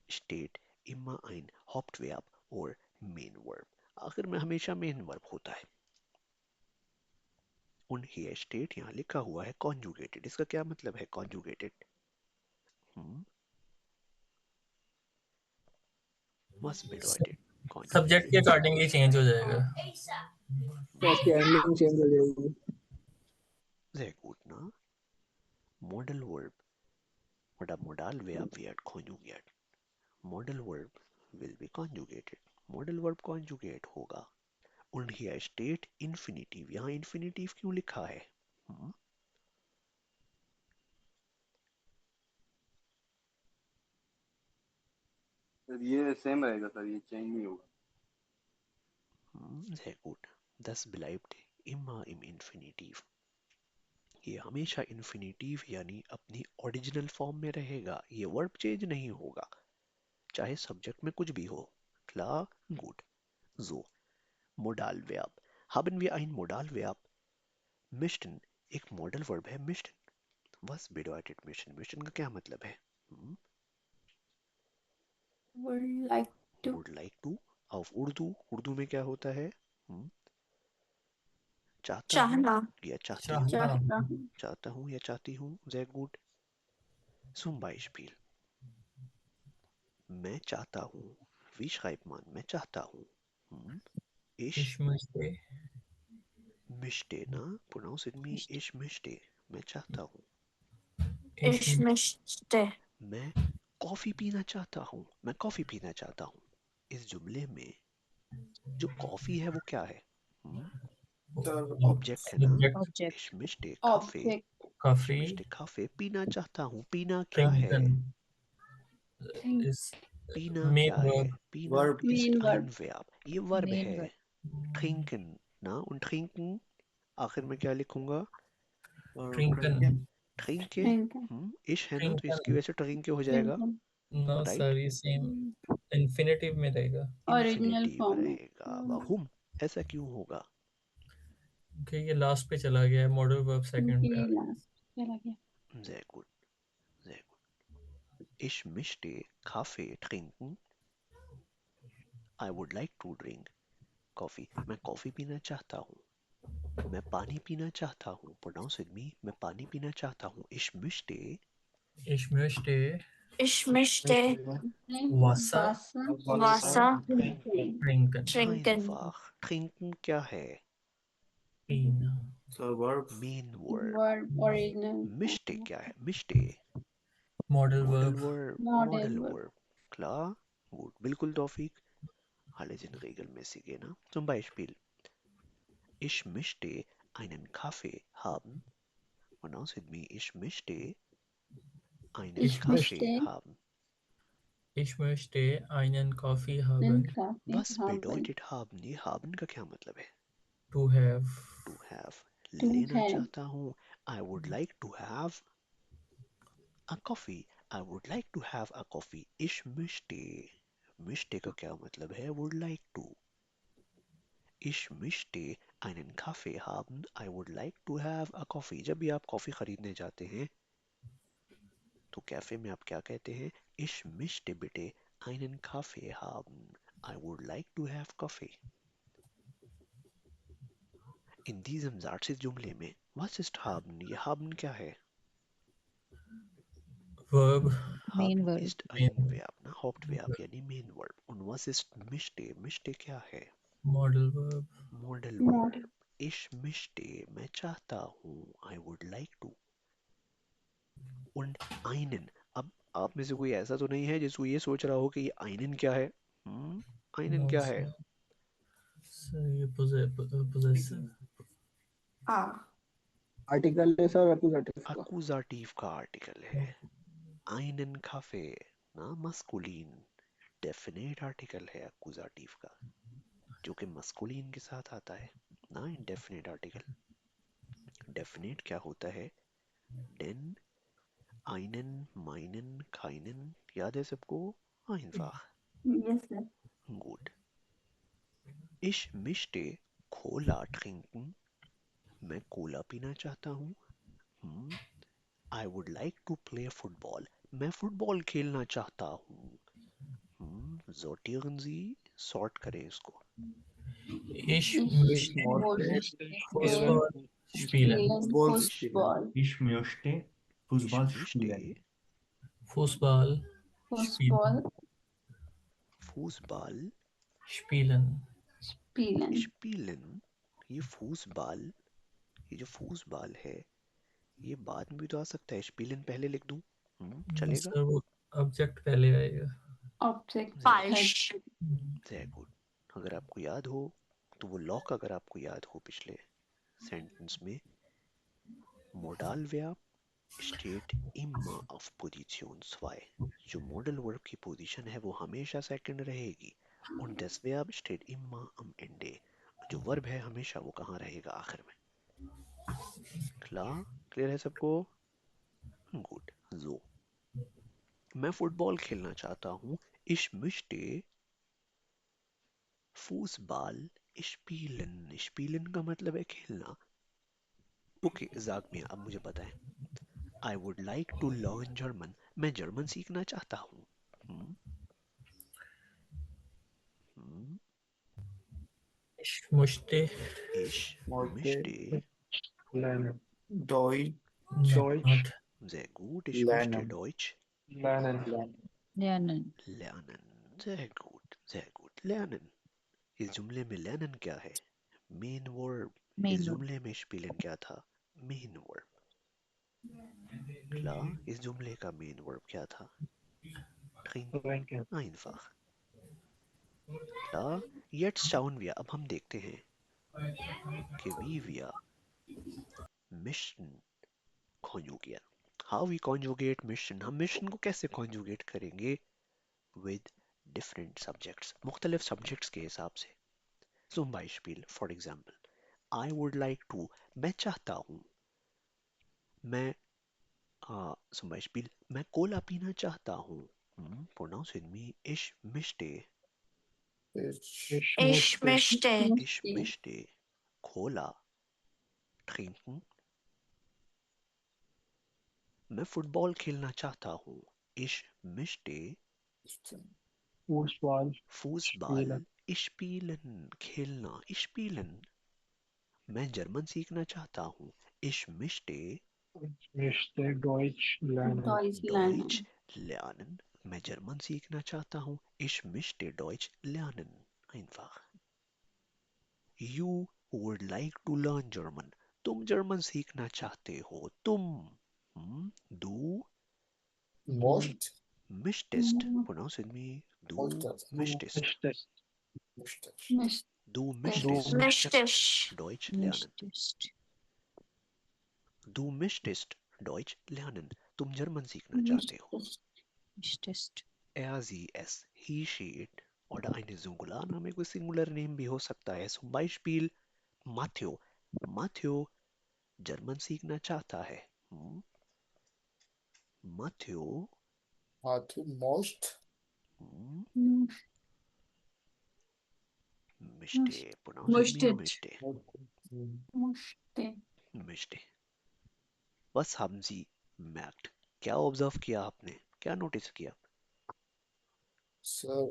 steht immer ein Hauptverb और main verb, आखिर में हमेशा मेन वर्ब होता है. und hier steht, यहाँ लिखा हुआ है conjugated. इसका क्या मतलब है conjugated? was bedeutet सब्जेक्ट के अकॉर्डिंगली चेंज हो जाएगा। तो उसकी एंडिंग चेंज हो जाएगी। Sehr gut, ne? Modal Verb oder Modalverb wird konjugiert. Modal Verb will be conjugated. Modal Verb conjugate होगा। Und hier steht Infinitiv. यहाँ Infinitiv क्यों लिखा है? सर ये सेम रहेगा सर, ये चेंज नहीं होगा। Sehr gut. Das bleibt immer im Infinitiv. ये हमेशा इन्फिनिटिव यानी अपनी ओरिजिनल फॉर्म में रहेगा। ये वर्ब चेंज नहीं होगा, चाहे सब्जेक्ट में कुछ भी हो। Klar? Gut. So. Modalverb. Haben wir ein Modalverb? Möchten एक मॉडल वर्ब है möchten. Was bedeutet möchten? möchten का क्या मतलब है? Would like to. Would like to. Auf Urdu में क्या होता है? चाहता हूँ चाहना. या चाहती हूँ। चाहता. चाहता हूँ या चाहती हूँ। Sehr gut. Zum Beispiel. मैं चाहता हूँ। Wie schreibt man? मैं चाहता हूँ। Ich möchte, ना? Pronounce it me. Ich möchte. मैं चाहता हूँ। Ich möchte. मैं कॉफी पीना चाहता हूँ। मैं कॉफी पीना चाहता हूँ। इस जुमले में जो कॉफी है वो क्या है? ऑब्जेक्ट है ना? Object. Ich möchte Kaffee. Ich möchte Kaffee. पीना चाहता हूँ। पीना क्या है? पीना क्या है? पीना ist ein Verb. ये वर्ब Main है। verb. Trinken, ना? Und trinken आखिर में क्या लिखूंगा? Trinken. Trinken. इश है ना, तो इसकी वजह से trinke हो जाएगा। No Right? sir, ये सेम इन्फिनेटिव में रहेगा। Infinitive रहेगा। वहुम, ऐसा क्यों होगा? ओके, ये लास्ट पे चला गया है, मॉडल वर्ब सेकंड पे। Sehr gut. Sehr gut. Ich möchte Kaffee trinken. I would like to drink coffee. मैं कॉफी पीना चाहता हूँ। मैं पानी पीना चाहता हूँ। Pronounce with me. मैं पानी पीना चाहता हूँ। Ich möchte. Ich möchte Ich möchte Wasser Wasser trinken. trinken. Einfach. Trinken क्या है? पीना। Main word. Möchte क्या है? Möchte. Model Modal verb. verb. Modal verb. Klar? Gut. बिल्कुल तौफीक। Alle sind regelmäßig, ne? Zum Beispiel. Ich möchte einen Kaffee haben. Pronounce with me. Ich möchte einen Kaffee haben. Ich möchte einen Kaffee haben. Was bedeutet haben? ये haben का क्या मतलब है? To have. To have. लेना चाहता हूँ। I would like to have a coffee. I would like to have a coffee. Ich möchte. möchte का क्या मतलब है? Would like to. Ich möchte einen Kaffee haben. I would like to have a coffee. जब भी आप coffee खरीदने जाते हैं तो कैफे में आप क्या कहते हैं? Ich möchte bitte einen Kaffee haben. I would like to have coffee. In diesem Satz इस जुमले में was ist haben? ये haben क्या है? Verb. Main Haben verb. ist ein Verb, ना? Hauptverb यानी main verb. Und was ist möchte? möchte क्या है? Modal verb. Modal verb. Ich möchte, मैं चाहता हूँ। I would like to. Und einen. अब आप में से कोई ऐसा तो नहीं है जिसको ये सोच रहा हो कि ये einen क्या है? einen क्या है? सर ये possessive। आर्टिकल है सर, अक्यूजेटिव का। Akkusativ का आर्टिकल है। einen Kaffee, ना? masculine डेफिनेट आर्टिकल है एक्कुजेटिव का, जो कि मस्कुलिन के साथ आता है ना। Indefinite article. डेफिनेट क्या होता है? डेन, आइनन, माइनन, खाइनन, याद है सबको? einfach. Yes, sir. Gut. Ich möchte Cola trinken. मैं कोला पीना चाहता हूँ। I would like to play football. मैं फुटबॉल खेलना चाहता हूँ। Sortieren Sie, सॉर्ट करें इसको। Ich möchte Fußball spielen. Ich möchte Fußball spielen. Fußball spielen. Fußball स्पीलन। Spielen. स्पीलन, ये फूसबाल, ये जो फूसबाल है ये बाद में भी तो आ सकता है, स्पीलन पहले लिख दूं? चलेगा? सर वो ऑब्जेक्ट पहले आएगा। Object. Falsch. Falsch. Very good. अगर आपको याद हो तो वो लॉक, अगर आपको याद हो पिछले सेंटेंस में, Modalverb steht immer auf Position 2. जो मॉडल वर्ब की पोजीशन है वो हमेशा सेकंड रहेगी। Und das Verb steht immer am Ende. जो वर्ब है हमेशा वो कहाँ रहेगा? आखिर में। क्लियर है सबको? गुड। so मैं फुटबॉल खेलना चाहता हूँ। Ich möchte Fußball spielen. Spielen का मतलब है खेलना। ओके जाक मियां, अब मुझे बताएं। I would like to learn German. मैं जर्मन सीखना चाहता हूँ। हम्म, हम्म, Ich möchte Ich Morte, möchte, lernen. Deutsch, not sehr gut, ich möchte Deutsch lernen. lernen. lernen. Sehr gut, lernen. इस जुमले में lernen क्या है? Main verb. इस Main जुमले में स्पेलिंग क्या था? Main verb. Klar, इस जुमले का मेन वर्ब क्या था? Trinken. Einfach. Klar, jetzt schauen wir, अब हम देखते हैं कि wie wir möchten conjugate. How we conjugate mission. हम mission को कैसे conjugate करेंगे? With different subjects. मुख्तलिफ subjects के हिसाब से. Zum Beispiel, for example, I would like to, मैं चाहता हूँ, मैं zum Beispiel, मैं कोला पीना चाहता हूँ. Pronounce with me, ich möchte, Ich möchte. ich möchte Cola trinken. मैं फुटबॉल खेलना चाहता हूँ. Ich möchte Fußball spielen. खेलना, spielen. मैं जर्मन सीखना चाहता हूँ. Ich möchte Deutsch Deutsch lernen. lernen. मैं जर्मन सीखना चाहता हूँ. Ich möchte Deutsch lernen. Einfach. You would like to learn German. तुम जर्मन सीखना चाहते हो. तुम. Du Most, möchtest. Pronounce with me. Du möchtest. Möchte. Du möchtest Möchtest. Deutsch lernen. Möchtest. Du möchtest Deutsch lernen. तुम German सीखना चाहते हो. Möchtest. Er, sie, es, he, she, it. Oder eine Singularname, कोई Singular Name भी हो सकता है. Zum Beispiel Matteo. Matteo German सीखना चाहता है. Matteo most, möchte. Pronounce with me. Möchte. Möchte. Möchte. Was haben Sie bemerkt? क्या ऑब्जर्व किया आपने? क्या नोटिस किया? sir,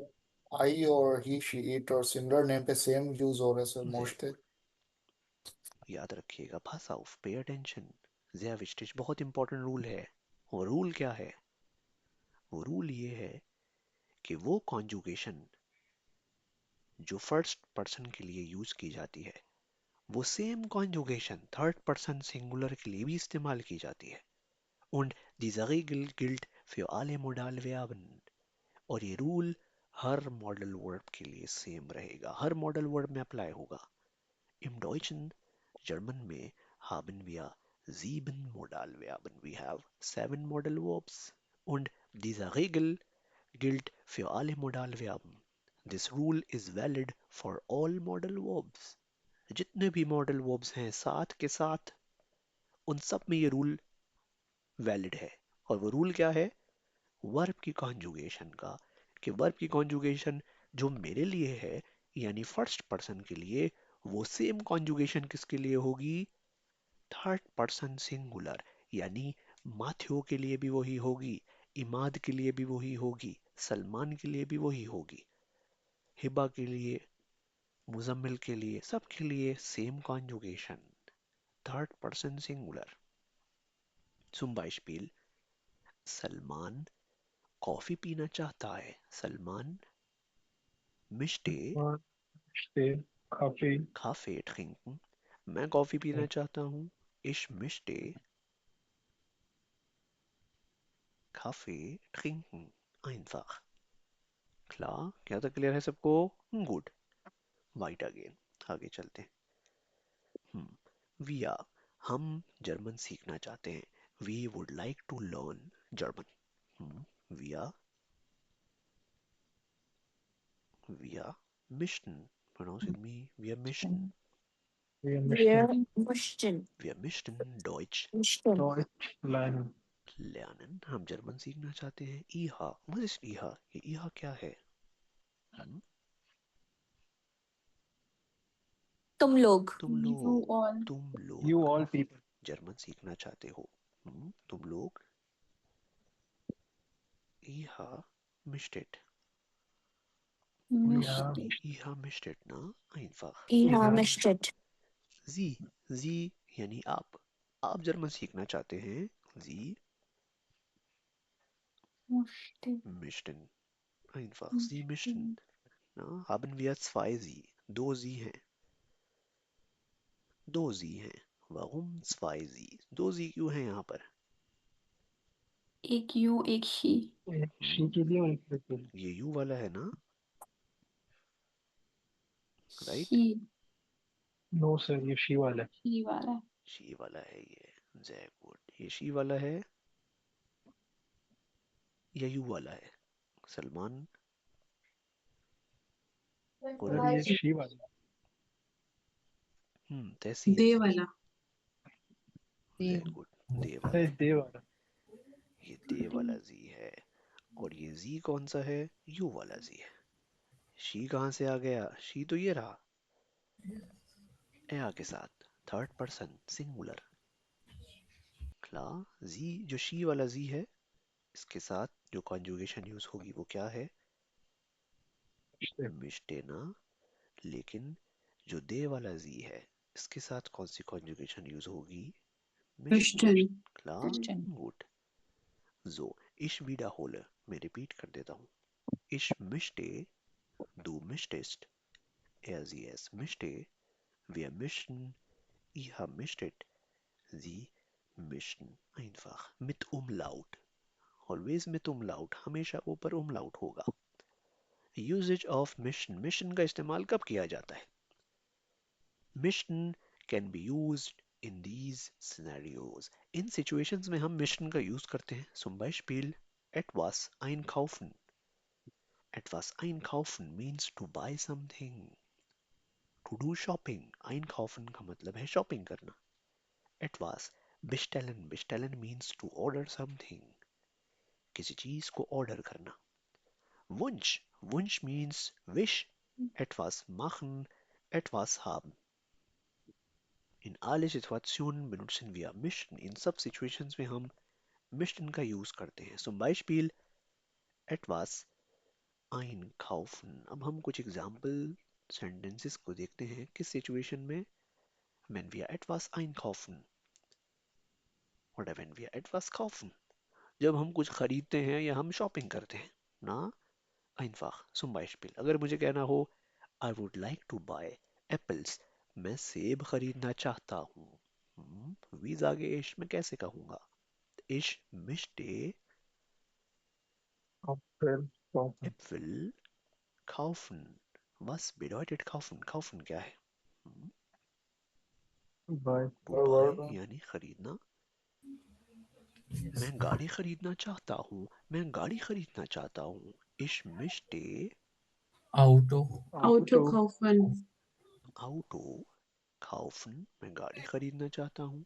I or he, she, it और similar name पे same use हो रहा है sir, most है. याद रखिएगा, पास ऑफ, पे अटेंशन. sehr wichtig, बहुत इंपॉर्टेंट रूल है. और रूल क्या है? वो रूल ये है कि वो कॉन्जुगेशन जो फर्स्ट पर्सन के लिए यूज की जाती है वो same conjugation third person singular के लिए भी इस्तेमाल की जाती है. Und diese Regel gilt für alle Modalverben. और ये रूल हर मॉडल वर्ब के लिए सेम रहेगा, हर मॉडल वर्ब में अप्लाई होगा. Im Deutschen, जर्मन में, haben wir 7 Modalverben. We have 7 modal verbs. Und diese Regel gilt für alle Modalverben. This rule is valid for all modal verbs. जितने भी modal verbs हैं साथ के साथ उन सब में ये रूल वैलिड है. और वो रूल क्या है? वर्ब की कॉन्जुगेशन का. कि वर्ब की कॉन्जुगेशन जो मेरे लिए है यानी फर्स्ट पर्सन के लिए, वो सेम कॉन्जुगेशन किसके लिए होगी? Third person singular. यानी माथ्यो के लिए भी वही होगी, इमाद के लिए भी वही होगी, सलमान के लिए भी वही होगी, हिबा के लिए, मुजम्मिल के लिए, सबके लिए same conjugation, third person singular. Zum Beispiel Salman coffee पीना चाहता है. Salman Mischte Kaffee. Kaffee trinken. मैं कॉफी पीना चाहता हूँ. Ich möchte Kaffee trinken. Einfach. Klar? क्या तो क्लियर है सबको? Good. White again. आगे चलते हैं. Wir. हम जर्मन सीखना चाहते हैं. We would like to learn German. Wir möchten. Pronounce with me. Wir möchten. Wir möchten. Wir möchten Deutsch Deutsch lernen. lernen. हम जर्मन सीखना चाहते हैं. Iha. What is Iha? ये Iha क्या है? तुम लोग. तुम You लोग. all. तुम You लोग all people. जर्मन सीखना चाहते हो. तुम लोग. Iha möchtet. Möchte. Iha möchtet, na? Einfach. Ihr möchtet. Sie यानी आप जर्मन सीखना चाहते हैं. Sie möchten. Einfach. Sie möchten. Na, haben wir zwei Sie. दो Sie हैं. दो Sie हैं. Warum zwei Sie? दो Sie क्यों हैं यहाँ पर? एक you, एक she. She के लिए और एक के लिए. ये U वाला है ना? Right? She. No sir, ये she वाला है. She वाला. She वाला है ये. Very good. ये she वाला है या U वाला है? सलमान. और ये she वाला. तहसीन. दे वाला. Very good. दे वाला. है दे वाला. ये दे वाला जी है. और ये जी कौन सा है? यू वाला जी है. शी कहाँ से आ गया? शी तो ये रहा. ए के साथ थर्ड पर्सन सिंगुलर. क्ला जी जो शी वाला जी है इसके साथ जो कॉन्जुगेशन यूज होगी वो क्या है? मिश्ते ना. लेकिन जो दे वाला जी है इसके साथ कौन सी कॉन्जुगेशन यूज होगी? Möchten. क्ला. गुड. So, ich wiederhole. मैं रिपीट कर देता हूँ. Ich möchte, du möchtest, sie es möchte, wir möchten, ihr möchtet, sie möchten. Einfach. Mit Umlaut. Always mit Umlaut. हमेशा ऊपर umlaut होगा. Usage of möchten. Möchten का इस्तेमाल कब किया जाता है? Möchten can be used in these scenarios. In situations में हम möchten का use करते हैं. Zum Beispiel etwas einkaufen. Etwas einkaufen means to buy something. To do shopping. Einkaufen का मतलब है shopping करना. Etwas bestellen. Bestellen means to order something. किसी चीज को order करना. Wunsch. Wunsch means wish. Etwas machen. Etwas haben. In alle Situationen benutzen wir möchten. In सब situations में हम möchten का use करते हैं. Zum Beispiel etwas einkaufen. अब हम कुछ example sentences को देखते हैं किस situation में. Wenn wir etwas einkaufen. Oder wenn wir etwas kaufen. जब हम कुछ खरीदते हैं या हम shopping करते हैं. ना? Einfach. Zum Beispiel अगर मुझे कहना हो I would like to buy apples. मैं सेब खरीदना चाहता हूँ. Wie sage ich? मैं कैसे कहूँगा? Ich möchte Äpfel kaufen. Was bedeutet kaufen? Kaufen क्या है? To buy यानी खरीदना. मैं गाड़ी खरीदना चाहता हूँ. मैं गाड़ी खरीदना चाहता हूँ. Ich möchte Auto kaufen. Auto kaufen. मैं गाड़ी खरीदना चाहता हूँ.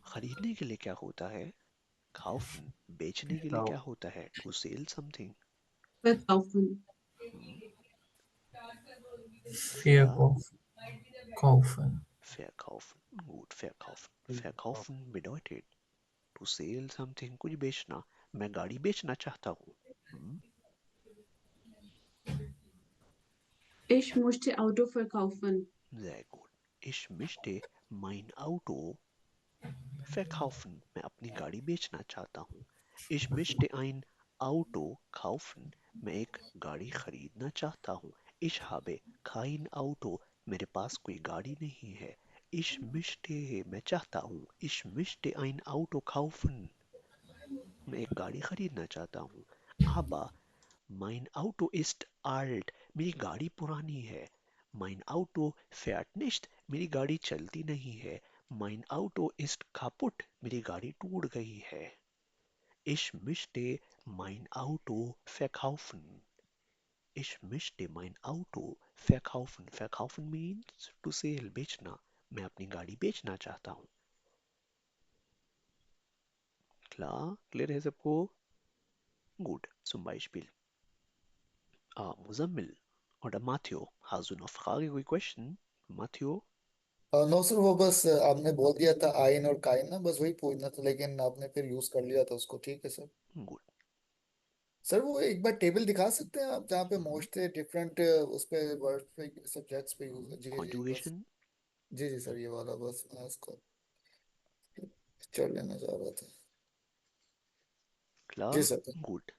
खरीदने के लिए क्या होता है? Kaufen. बेचने के लिए क्या होता है? To sell something. Verkaufen. Kaufen. Verkaufen. Gut, verkaufen. Verkaufen bedeutet to sell something. कुछ बेचना. मैं गाड़ी बेचना चाहता हूँ. Ich möchte Auto verkaufen. Sehr gut. Ich möchte mein Auto verkaufen. मैं अपनी गाड़ी बेचना चाहता हूँ. Ich möchte ein Auto kaufen, मैं एक गाड़ी खरीदना चाहता हूँ. Ich habe kein Auto, मेरे पास कोई गाड़ी नहीं है. Ich möchte, मैं चाहता हूँ. Ich möchte ein Auto kaufen, मैं एक गाड़ी खरीदना चाहता हूँ. Aber mein Auto ist alt, मेरी गाड़ी पुरानी है. Mein Auto fährt nicht, मेरी गाड़ी चलती नहीं है. Mein Auto ist kaputt, मेरी गाड़ी टूट गई है. Ich möchte mein Auto verkaufen. Ich möchte mein Auto verkaufen. Verkaufen means to sell, बेचना. मैं अपनी गाड़ी बेचना चाहता हूँ. Klar? Clear है सबको? Gut, zum Beispiel. Muzammil oder Matteo, hast du noch Frage oder Question? Matteo? No sir, वो बस आपने बोल दिया था आइन और काइन ना, बस वही पूछना था, लेकिन आपने फिर यूज कर लिया था उसको. ठीक है सर. Gut. सर वो एक बार टेबल दिखा सकते हैं आप जहाँ पे मोस्ट डिफरेंट उस पे वर्ड पे सब्जेक्ट्स पे यूज है. जी जी बस. Conjugation? जी जी सर, ये वाला बस मैं इसको चढ़ लेना चाह रहा था. Klar? Ji sir. Gut.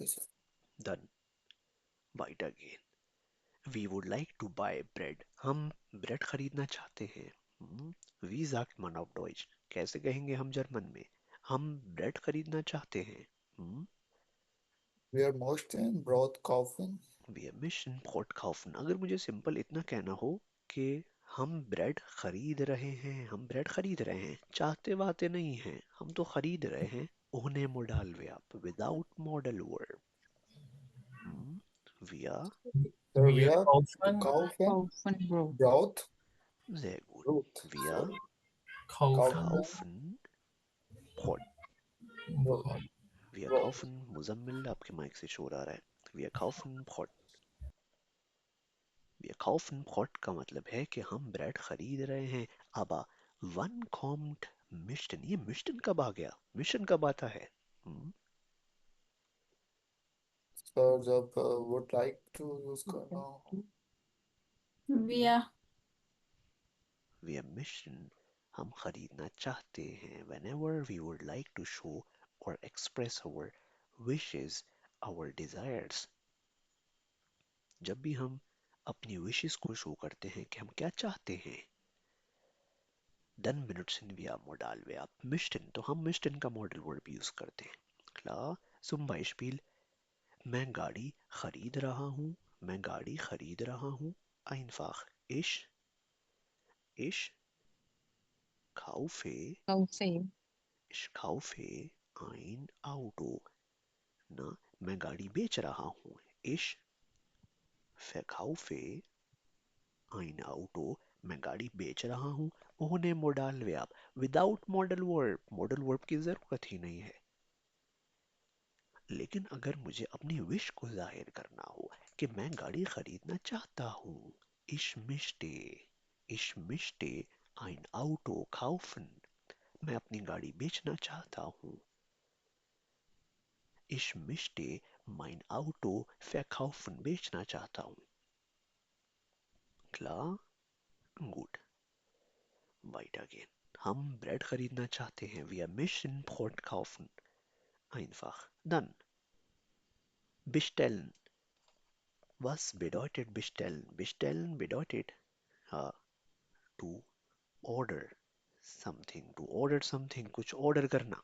Ji sir. Dann weiter gehen. We would like to buy bread. हम ब्रेड खरीदना चाहते हैं. Wie sagt man auf Deutsch? कैसे कहेंगे हम जर्मन में? हम ब्रेड खरीदना चाहते हैं. Wir möchten Brot kaufen. Wir müssen Brot kaufen. अगर मुझे सिंपल इतना कहना हो कि हम ब्रेड खरीद रहे हैं, हम ब्रेड खरीद रहे हैं, चाहते वाते नहीं हैं, हम तो खरीद रहे हैं. ohne modal verb, without modal verb. Wir, Sir, Wir wir kaufen kaufen Kaufen Brot. Brot. sehr gut. Brot. Wir Sorry. kaufen kaufen Brot. Brot. Wir Brot. kaufen, Muzammil आपके माइक से शोर आ रहा है. Wir kaufen Brot. Wir kaufen Brot का मतलब है कि हम ब्रेड खरीद रहे हैं. Aber wann kommt möchten? ये möchten कब आ गया? möchten कब आता है? Sir, जब would like to use करना हो. Wir. Wir möchten, हम खरीदना चाहते हैं. Whenever we would like to show or express our wishes, our desires. जब भी हम अपनी wishes को शो करते हैं कि हम क्या चाहते हैं, dann benutzen wir Modal Verb möchten. तो हम möchten का Modal Verb यूज करते हैं. Klar? Zum Beispiel, मैं गाड़ी खरीद रहा हूँ. मैं गाड़ी खरीद रहा हूँ. Einfach. Ich kaufe. Kaufe. Ich kaufe ein Auto. ना, मैं गाड़ी बेच रहा हूँ. Ich verkaufe ein Auto. मैं गाड़ी बेच रहा हूँ. ohne modal verb, without modal verb. modal verb की जरूरत ही नहीं है. लेकिन अगर मुझे अपनी विश को जाहिर करना हो कि मैं गाड़ी खरीदना चाहता हूँ, ich möchte ein Auto kaufen. मैं अपनी गाड़ी बेचना चाहता हूँ. Ich möchte mein Auto verkaufen. बेचना चाहता हूँ. Klar? Gut. Weiter gehen. हम ब्रेड खरीदना चाहते हैं. Wir möchten Brot kaufen. Einfach. Dann. Bestellen. Was bedeutet bestellen? Bestellen bedeutet to order something. To order something. कुछ order करना.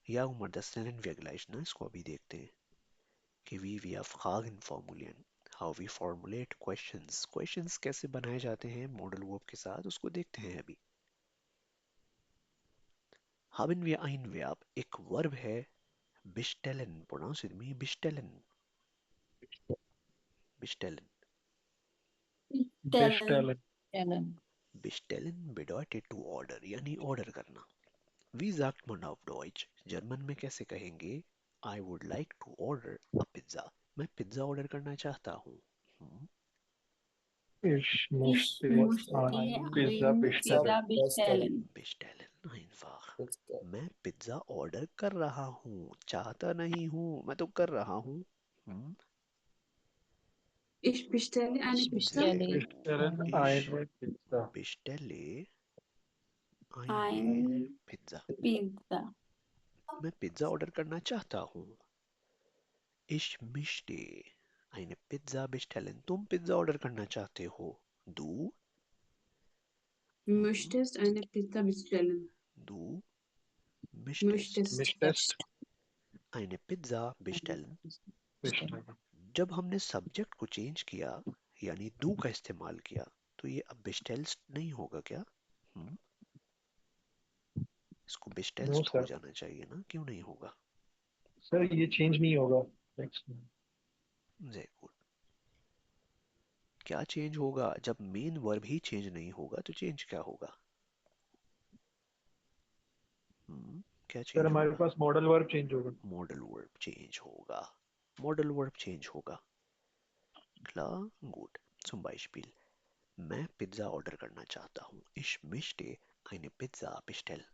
Ja, das nennen wir gleich. Ne? इसको अभी देखते हैं कि wie wir Fragen formulieren. How we formulate questions. Questions कैसे बनाए जाते हैं modal verb के साथ, उसको देखते हैं अभी. Haben wir ein Verb. एक verb है bestellen. Pronounce with me. Bestellen. Bestellen. Bestellen. Bestellen. Bestellen bedeutet to order, यानी order करना. Wie sagt man auf Deutsch? German में कैसे कहेंगे? I would like to order a pizza. मैं pizza order करना चाहता हूँ. Ich Ich musste musste ein Pizza ein bestellen. Pizza bestellen. Bestellen. Einfach. Bestellen. मैं पिज्जा ऑर्डर कर रहा हूँ. चाहता नहीं हूँ, मैं तो कर रहा हूँ. Ich bestelle eine Ich Pizza. bestelle Bestellen Ich eine Pizza. bestelle Ein eine Pizza. Pizza. मैं पिज्जा ऑर्डर करना चाहता हूँ. Ich möchte eine Pizza bestellen. तुम पिज्जा ऑर्डर करना चाहते हो. Du Möchtest eine Pizza bestellen. du möchtest Mischtest eine Pizza bestellen. bestellen. जब हमने सब्जेक्ट को चेंज किया यानी do का इस्तेमाल किया तो ये अब bestellst नहीं होगा क्या? इसको नो bestellst हो सर, जाना चाहिए ना, क्यों नहीं होगा? सर ये चेंज नहीं होगा नेक्स्ट में। Very good. क्या चेंज होगा? जब मेन वर्ब ही चेंज नहीं होगा तो चेंज क्या होगा? क्या सर चेंज हमारे होगा? पास मॉडल वर्ब चेंज होगा। मॉडल वर्ब चेंज होगा. मॉडल वर्ब चेंज होगा. Klar? Gut. Zum Beispiel मैं पिज्जा ऑर्डर करना चाहता हूँ. Ich möchte eine Pizza bestellen.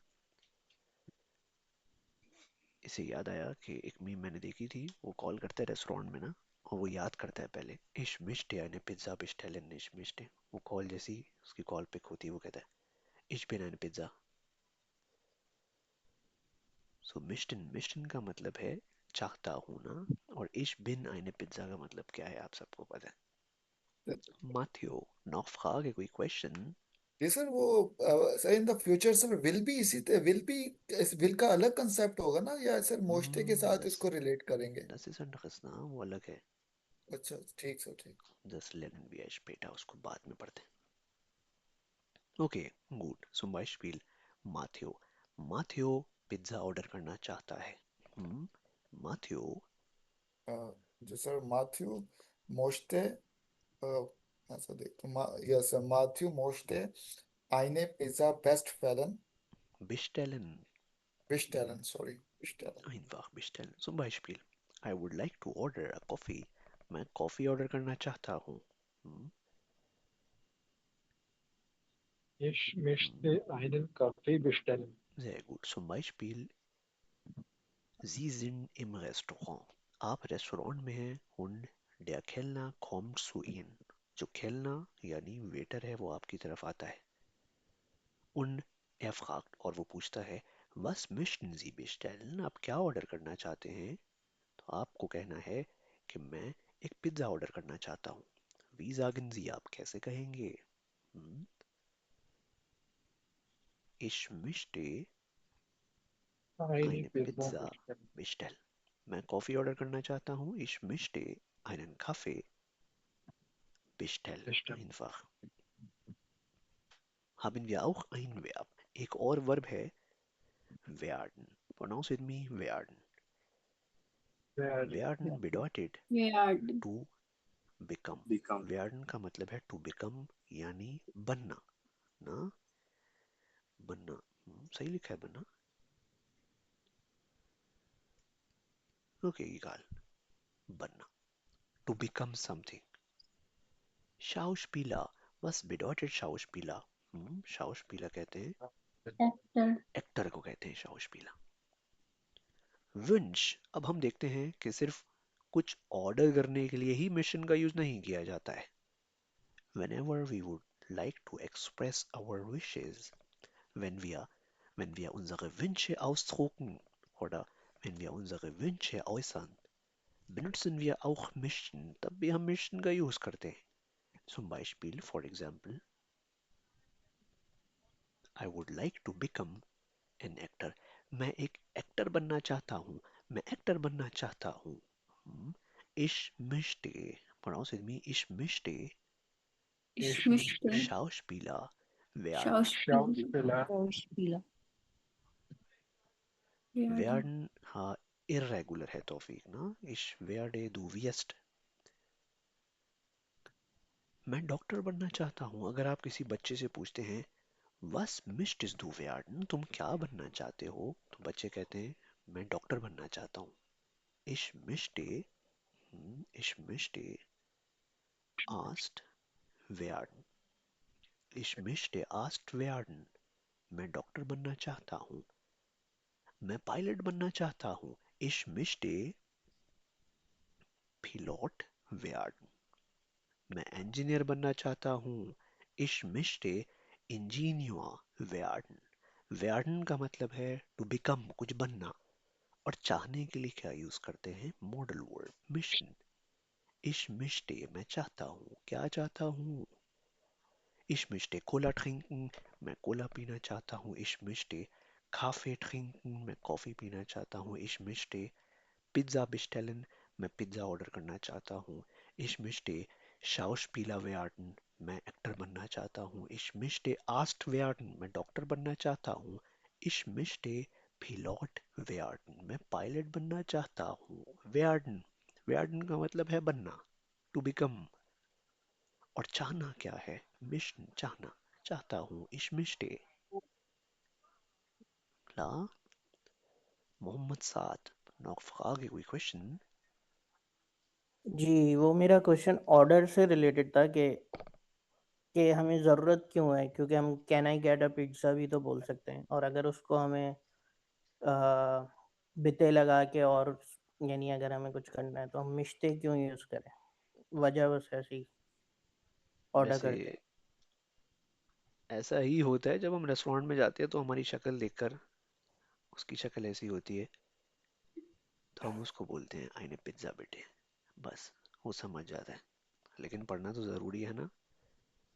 इसे याद आया कि एक मीम मैंने देखी थी, वो कॉल करता है रेस्टोरेंट में ना, और वो याद करता है पहले Ich möchte eine Pizza bestellen. Ich möchte, वो कॉल जैसी उसकी कॉल पिक होती है वो कहता है Ich bin eine Pizza. So मिष्टन का मतलब है चाहता हूँ ना, और Ich bin eine Pizza का मतलब क्या है आप सबको पता है. Matteo, noch Frage, कोई क्वेश्चन? ये सर वो sir in the future sir will be will का अलग कंसेप्ट होगा ना, या सर मोस्टे के साथ इसको रिलेट करेंगे? Das ist anderes, ना वो अलग है. अच्छा ठीक सर, ठीक. Das lernen wir später, उसको बाद में पढ़ते हैं. Okay, gut. Zum Beispiel Matteo. Matteo pizza order करना चाहता है. Matteo जो सर माथ्यू मोस्टे ऐसा देखते यस सर, माथ्यू मोस्टे eine Pizza bestellen. bestellen. Bestellen, sorry, bestellen. Einfach bestellen. Zum Beispiel I would like to order a coffee. मैं coffee order करना चाहता हूँ. Ich möchte einen Kaffee bestellen. Sehr gut. Zum Beispiel Sie sind im Restaurant. आप restaurant में हैं. Und der Kellner kommt zu Ihnen. जो खेलना यानी वेटर है वो आपकी तरफ आता है. Und er fragt, और वो पूछता है Was möchten Sie bestellen? आप क्या ऑर्डर करना चाहते हैं? तो आपको कहना है कि मैं एक पिज्जा ऑर्डर करना चाहता हूँ. Wie sagen Sie, आप कैसे कहेंगे? Ich möchte Eine eine Pizza Pizza bestellen. bestellen. मैं कॉफी ऑर्डर करना चाहता हूँ. Ich möchte einen Kaffee bestellen. Bestellen. Einfach. Haben wir auch ein Verb. एक और वर्ब है werden. Pronounce with me, werden. Werden bedeutet Werden. to become. Become. werden का मतलब है to become यानी बनना ना, बनना. सही लिखा है बनना. Okay, egal. बनना. To become something. Schauspieler. Was bedeutet Schauspieler? Schauspieler कहते हैं Actor. एक्टर को कहते हैं Schauspieler. Wunsch. अब हम देखते हैं कि सिर्फ कुछ ऑर्डर करने के लिए ही मिशन का यूज नहीं किया जाता है. Whenever we would like to express our wishes, wenn wir unsere Wünsche ausdrucken oder wenn wir unsere Wünsche äußern, benutzen wir auch Mission. तब भी हम Mission का यूज करते हैं. Zum Beispiel, for example, I would like to become an actor. मैं एक actor बनना चाहता हूँ. मैं एक्टर बनना चाहता हूँ. Ich möchte, pronounce with me, ich möchte Ich möchte Schauspieler werden. Schauspieler Schauspieler. werden. werden हाँ irregular है तौफीक ना. Ich werde, du wirst. मैं डॉक्टर बनना चाहता हूँ. अगर आप किसी बच्चे से पूछते हैं Was möchtest du werden? तुम क्या बनना चाहते हो? तो बच्चे कहते हैं मैं डॉक्टर बनना चाहता हूँ. Ich möchte asked werden. Ich möchte asked werden. मैं डॉक्टर बनना चाहता हूँ. मैं पायलट बनना चाहता हूँ. Ich möchte Pilot werden. मैं इंजीनियर बनना चाहता हूँ. Ich möchte Ingenieur werden. werden का मतलब है to become, कुछ बनना. और चाहने के लिए क्या यूज करते हैं? Modal verb mission. Ich möchte, मैं चाहता हूँ। क्या चाहता हूँ? Ich möchte Cola trinken, मैं कोला पीना चाहता हूँ। Ich möchte Kaffee trinken, मैं कॉफी पीना चाहता हूँ। Ich möchte Pizza bestellen, मैं पिज्जा ऑर्डर करना चाहता हूँ। Ich möchte Schauspieler werden, मैं एक्टर बनना चाहता हूँ। Ich möchte Arzt werden, मैं डॉक्टर बनना चाहता हूँ। Ich möchte Pilot werden, मैं पायलट बनना चाहता हूँ। werden, werden का मतलब है बनना, to become। और चाहना क्या है? मिशन, चाहना, चाहता हूँ। Ich möchte। Klar? मोहम्मद साद, noch Frage, कोई क्वेश्चन? जी, वो मेरा क्वेश्चन ऑर्डर से रिलेटेड था कि हमें ज़रूरत क्यों है, क्योंकि हम can I get a pizza भी तो बोल सकते हैं, और अगर उसको हमें बिते लगा के, और यानी अगर हमें कुछ करना है तो हम मिश्ते क्यों यूज़ करें? वजह बस ऐसी ऑर्डर वैसे करते हैं। ऐसा ही होता है जब हम रेस्टोरेंट में जाते हैं तो हमारी शक्ल देखकर, उसकी शक्ल ऐसी होती है तो हम उसको बोलते हैं आइने पिज्ज़ा बेटे, बस वो समझ जाता है। लेकिन पढ़ना तो ज़रूरी है ना।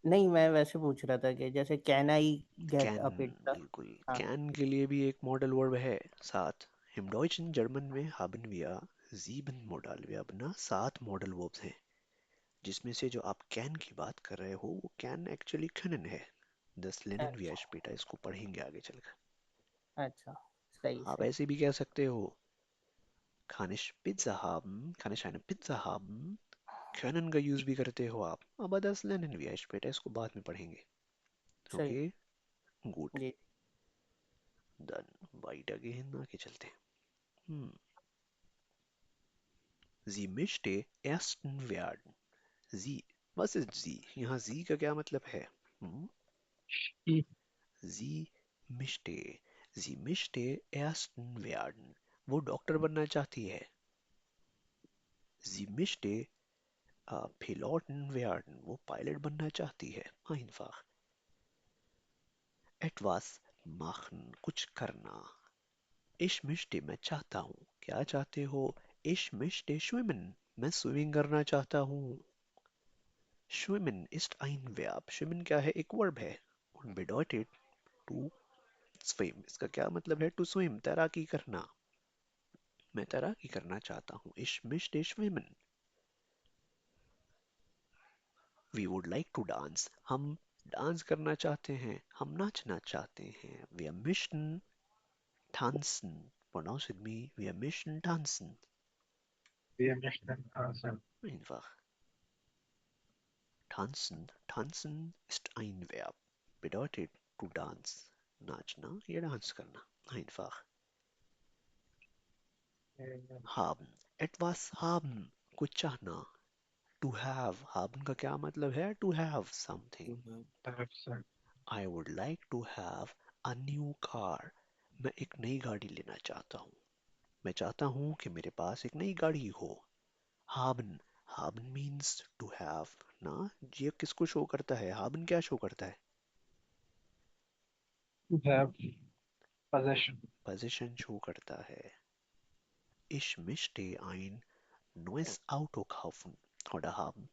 नहीं, मैं वैसे पूछ रहा था कि जैसे can I get can, a pizza. बिल्कुल। हाँ। कैन के लिए भी एक मॉडल वर्ब है साथ। im Deutschen जर्मन में haben wir 7 Modal Verben, 7 modal verbs हैं, जिसमें से जो आप कैन की बात कर रहे हो वो कैन एक्चुअली können है। 10 लेनिन अच्छा, wir später, इसको पढ़ेंगे आगे चलकर। अच्छा, सही आप सही। ऐसे भी कह सकते हो kann ich Pizza haben, kann ich eine Pizza haben, können का यूज भी करते हो आप। अब 10 लेनिन wir später, इसको बाद में पढ़ेंगे। सही। ओके, गुड, जी। डन। वाइट अगेन, आगे चलते हैं। Sie möchte ersten werden। Sie, was ist sie? यहाँ sie का क्या मतलब है? ई Sie möchte, sie möchte ersten werden, वो डॉक्टर बनना चाहती है। Sie möchte Piloten werden, वो पायलट बनना चाहती है। Einfach। Etwas machen, कुछ करना। Ich möchte, मैं चाहता हूँ। क्या चाहते हो? Ich möchte schwimmen, मैं स्विमिंग करना चाहता हूँ। Schwimmen ist ein Verb। Schwimmen क्या है? एक वर्ब है। Und bedeutet to swim, इसका क्या मतलब है? To swim, तैराकी करना। मैं तैराकी करना चाहता हूँ। Ich möchte schwimmen। We would like to dance, हम डांस करना चाहते हैं, हम नाचना चाहते हैं। Wir möchten tanzen, pronounce with me, wir möchten tanzen। wir möchten tanzen। Einfach। Tanzen, tanzen ist ein Verb, bedeutet to dance, नाचना या डांस करना। Einfach। Haben, etwas haben, कुछ चाहना। To have, haben का क्या मतलब है? To have something। I would like to have a new car, मैं एक नई गाड़ी लेना चाहता हूँ। मैं चाहता हूँ कि मेरे पास एक नई गाड़ी हो। Haben, haben means to have ना। ये किसको शो करता है? Haben क्या शो करता है? to have possession। Possession show करता है। Ich möchte ein neues Auto kaufen oder haben,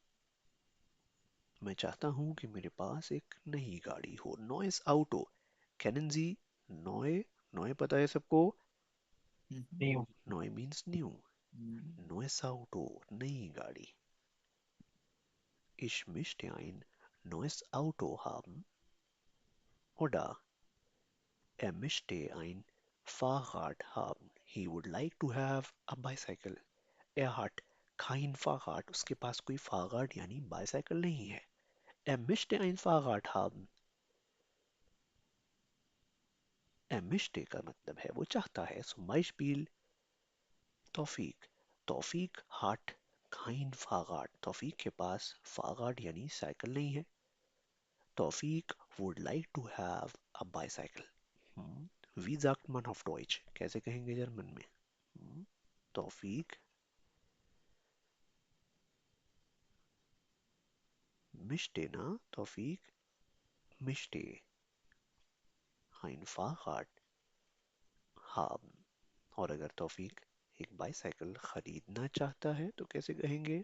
मैं चाहता हूँ कि मेरे पास एक नई गाड़ी हो। Neues Auto, kennen Sie neu? Neu पता है सबको? new। Neu means new। Neues Auto, नई गाड़ी। Ich möchte ein neues Auto haben oder er möchte ein Fahrrad haben। He would like to have a bicycle। Er hat kein Fahrrad, उसके पास कोई Fahrrad यानी bicycle नहीं है। Er möchte ein Fahrrad haben। Er möchte का मतलब है वो चाहता है। Zum Beispiel तौफीक, तौफीक hat kein Fahrrad, तौफीक के पास Fahrrad यानी साइकिल नहीं है। तौफीक would like to have a bicycle। Wie sagt man auf Deutsch? कैसे कहेंगे जर्मन में? तौफीक möchte ना, तौफीक möchte ein Fahrrad haben और अगर तौफीक एक बाईसाइकिल खरीदना चाहता है तो कैसे कहेंगे?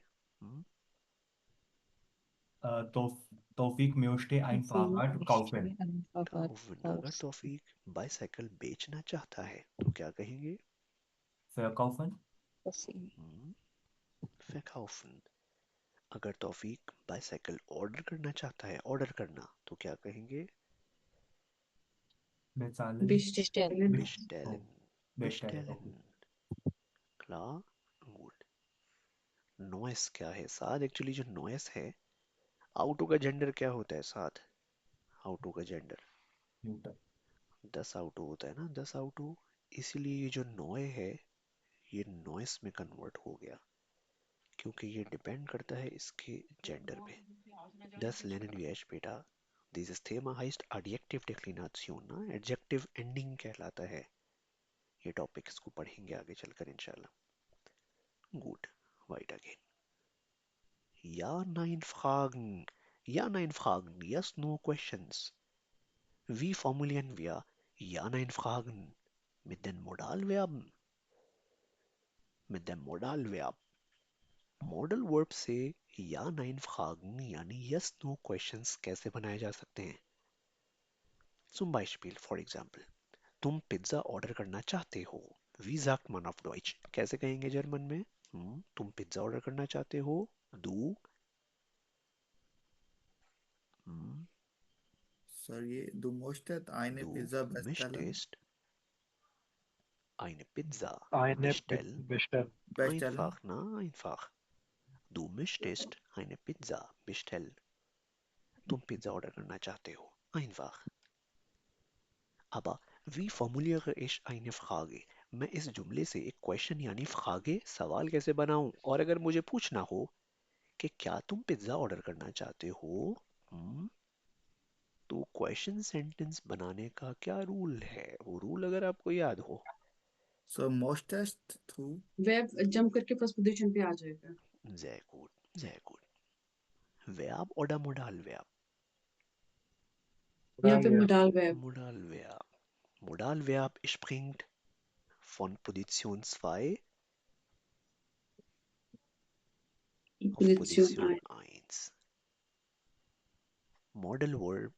तौफीक möchte ein Fahrrad kaufen. kaufen. अगर तौफीक बाईसाइकिल बेचना चाहता है तो क्या कहेंगे? Verkaufen. verkaufen. अगर तौफीक बाईसाइकिल ऑर्डर करना चाहता है, ऑर्डर करना, तो क्या कहेंगे? Bezahlen. Bestellen. bestellen. bestellen. klar, gut. Noise क्या है? साथ एक्चुअली जो नॉइस है, आउटो का जेंडर क्या होता है? साथ आउटो का जेंडर 10 आउटो होता है ना, 10 आउटो। इसीलिए ये जो नॉय है ये नॉइस में कन्वर्ट हो गया, क्योंकि ये डिपेंड करता है इसके जेंडर पे। Das lernen wir später. Dieses Thema heißt Adjektiv Deklination, ना एडजेक्टिव एंडिंग कहलाता है। ये टॉपिक इसको पढ़ेंगे आगे चलकर इंशाल्लाह। Gut, weiter gehen. Ja, nein Fragen. Ja, nein Fragen. Yes, no questions. Wie formulieren wir Ja, nein Fragen? Mit den Modalverben. Mit dem Modalverb. Modal verb से या नाइन फ्रागन यानी यस नो क्वेश्चंस कैसे बनाए जा सकते हैं? Zum Beispiel, for example, तुम pizza order करना चाहते हो। Wie sagt man auf Deutsch? कैसे कहेंगे जर्मन में? तुम पिज्जा ऑर्डर करना चाहते हो। Du सर ये du möchtest eine du Pizza bestellen. möchtest eine Pizza Eine bestellen. bestellen. Einfach, na, einfach. Du möchtest eine Pizza bestellen. तुम पिज्जा ऑर्डर करना चाहते हो। Einfach. Aber wie formuliere ich eine Frage? मैं इस जुमले से एक क्वेश्चन यानी फ्रागे सवाल कैसे बनाऊं? और अगर मुझे पूछना हो कि क्या तुम पिज्जा ऑर्डर करना चाहते हो, तो क्वेश्चन सेंटेंस बनाने का क्या रूल है? वो रूल अगर आपको याद हो। So möchtest du web jump करके फर्स्ट पोजीशन पे आ जाएगा। Sehr gut, sehr gut. Verb oder Modalverb? यहाँ पे modal web. Modalverb. Modalverb springt von Position 2 auf Position 1. Modal verb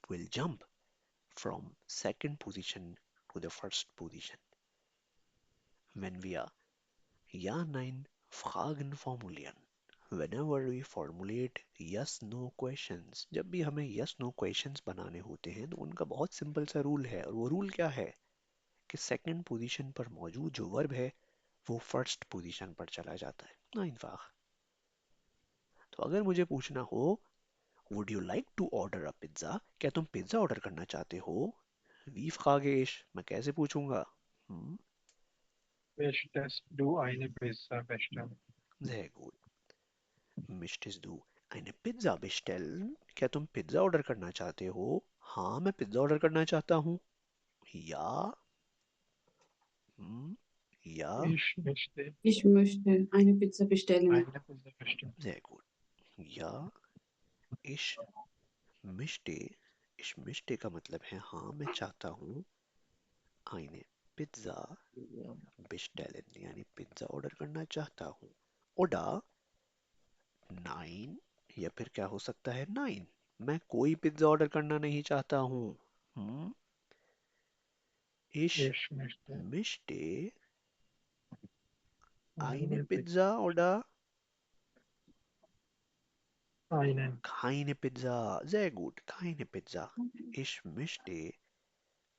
will jump from second position to the first position. When wir Ja, Nein Fragen formulieren, whenever we formulate yes no questions, जब भी हमें yes no questions बनाने होते हैं तो उनका बहुत simple सा रूल है, और वो रूल क्या है कि सेकंड पोजीशन पर मौजूद जो वर्ब है वो फर्स्ट पोजीशन पर चला जाता है। einfach. तो अगर मुझे पूछना हो Would you like to order a pizza? क्या तुम पिज्जा ऑर्डर करना चाहते हो? Wie frage ich? मैं कैसे पूछूंगा? Möchtest du eine Pizza bestellen? Sehr gut. Möchtest du eine Pizza bestellen? क्या तुम पिज्जा ऑर्डर करना चाहते हो? हाँ, मैं पिज्जा ऑर्डर करना चाहता हूँ। या या Ich möchte eine Pizza bestellen. Eine Pizza bestellen. Sehr gut. या ich möchte का मतलब है हाँ मैं चाहता हूँ। eine Pizza bestellen यानी पिज्जा ऑर्डर करना चाहता हूँ। oder nein, या फिर क्या हो सकता है? nein, मैं कोई पिज्जा ऑर्डर करना नहीं चाहता हूँ। Ich möchte eine Pizza oder keine Pizza. Sehr gut, keine Pizza. Ich möchte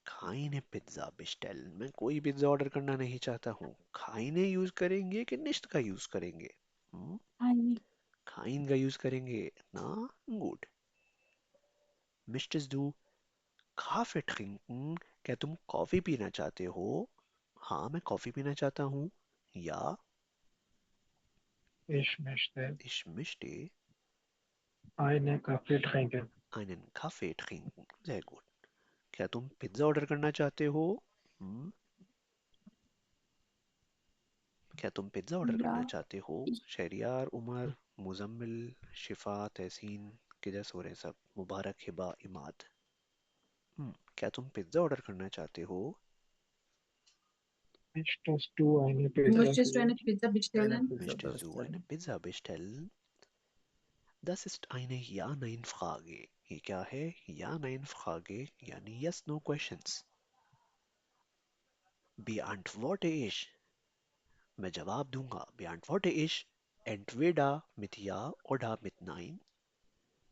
keine Pizza bestellen. मैं कोई पिज्जा ऑर्डर करना नहीं चाहता हूँ। keine यूज करेंगे कि nicht का यूज करेंगे? kein का यूज करेंगे ना। gut. Möchtest du Kaffee trinken? क्या तुम कॉफी पीना चाहते हो? हाँ, मैं कॉफी पीना चाहता हूँ। या Ich möchte einen Kaffee trinken. einen Kaffee trinken. Sehr gut. क्या तुम पिज्जा ऑर्डर करना चाहते हो? क्या तुम पिज्जा ऑर्डर करना चाहते हो? शहरियार, उमर, मुजम्मिल, शिफा, तहसीन किधर सो रहे सब? मुबारक, हिबा, इमाद। क्या तुम पिज्जा ऑर्डर करना चाहते हो? Möchtest du eine Pizza Möchtest du eine Pizza Eine bestellen? Pizza Möchtest du eine bestellen. Pizza bestellen? Das ist eine Ja-Nein-Frage. ये क्या है? Ja-Nein-Frage यानी Yes No Questions. Beantworte ich. मैं जवाब दूंगा. Beantworte ich entweder mit Ja oder mit Nein.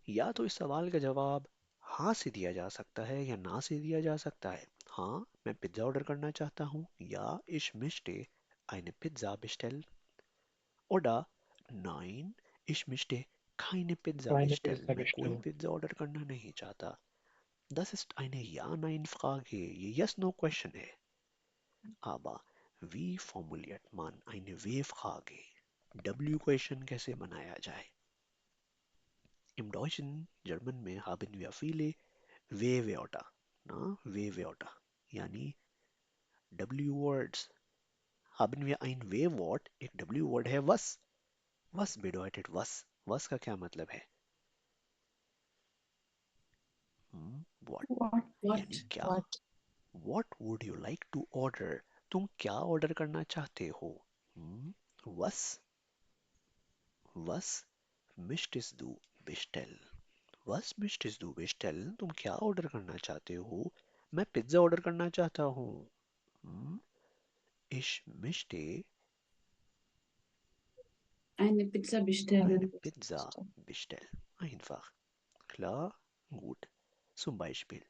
या तो इस सवाल का जवाब हाँ से दिया जा सकता है या ना से दिया जा सकता है. हाँ, मैं पिज्जा ऑर्डर करना चाहता हूँ. Ja, ich möchte eine Pizza bestellen. Oder nein, ich möchte keine Pizza keine bestellen. Pizza मैं कोई bestellen? पिज्जा ऑर्डर करना नहीं चाहता. Das ist eine Ja-Nein-Frage. ये Yes-No-Question है. Aber wie formuliert man eine W-Frage? W-Question कैसे बनाया जाए? Im Deutschen, German में haben wir viele W-Wörter. Na, W-Wörter. यानी W-Words. Haben wir ein W-Wort? एक W-Word है was. Was bedeutet was? Was का क्या मतलब है? What? What? यानी क्या? What? What would you like to order? तुम क्या ऑर्डर करना चाहते हो? Was? Was möchtest du bestellen? Was möchtest du bestellen? तुम क्या ऑर्डर करना चाहते हो? मैं पिज्जा ऑर्डर करना चाहता हूँ. Ich möchte Eine Pizza bestellen. eine Pizza bestellen. Einfach. Klar? Gut. Zum Beispiel.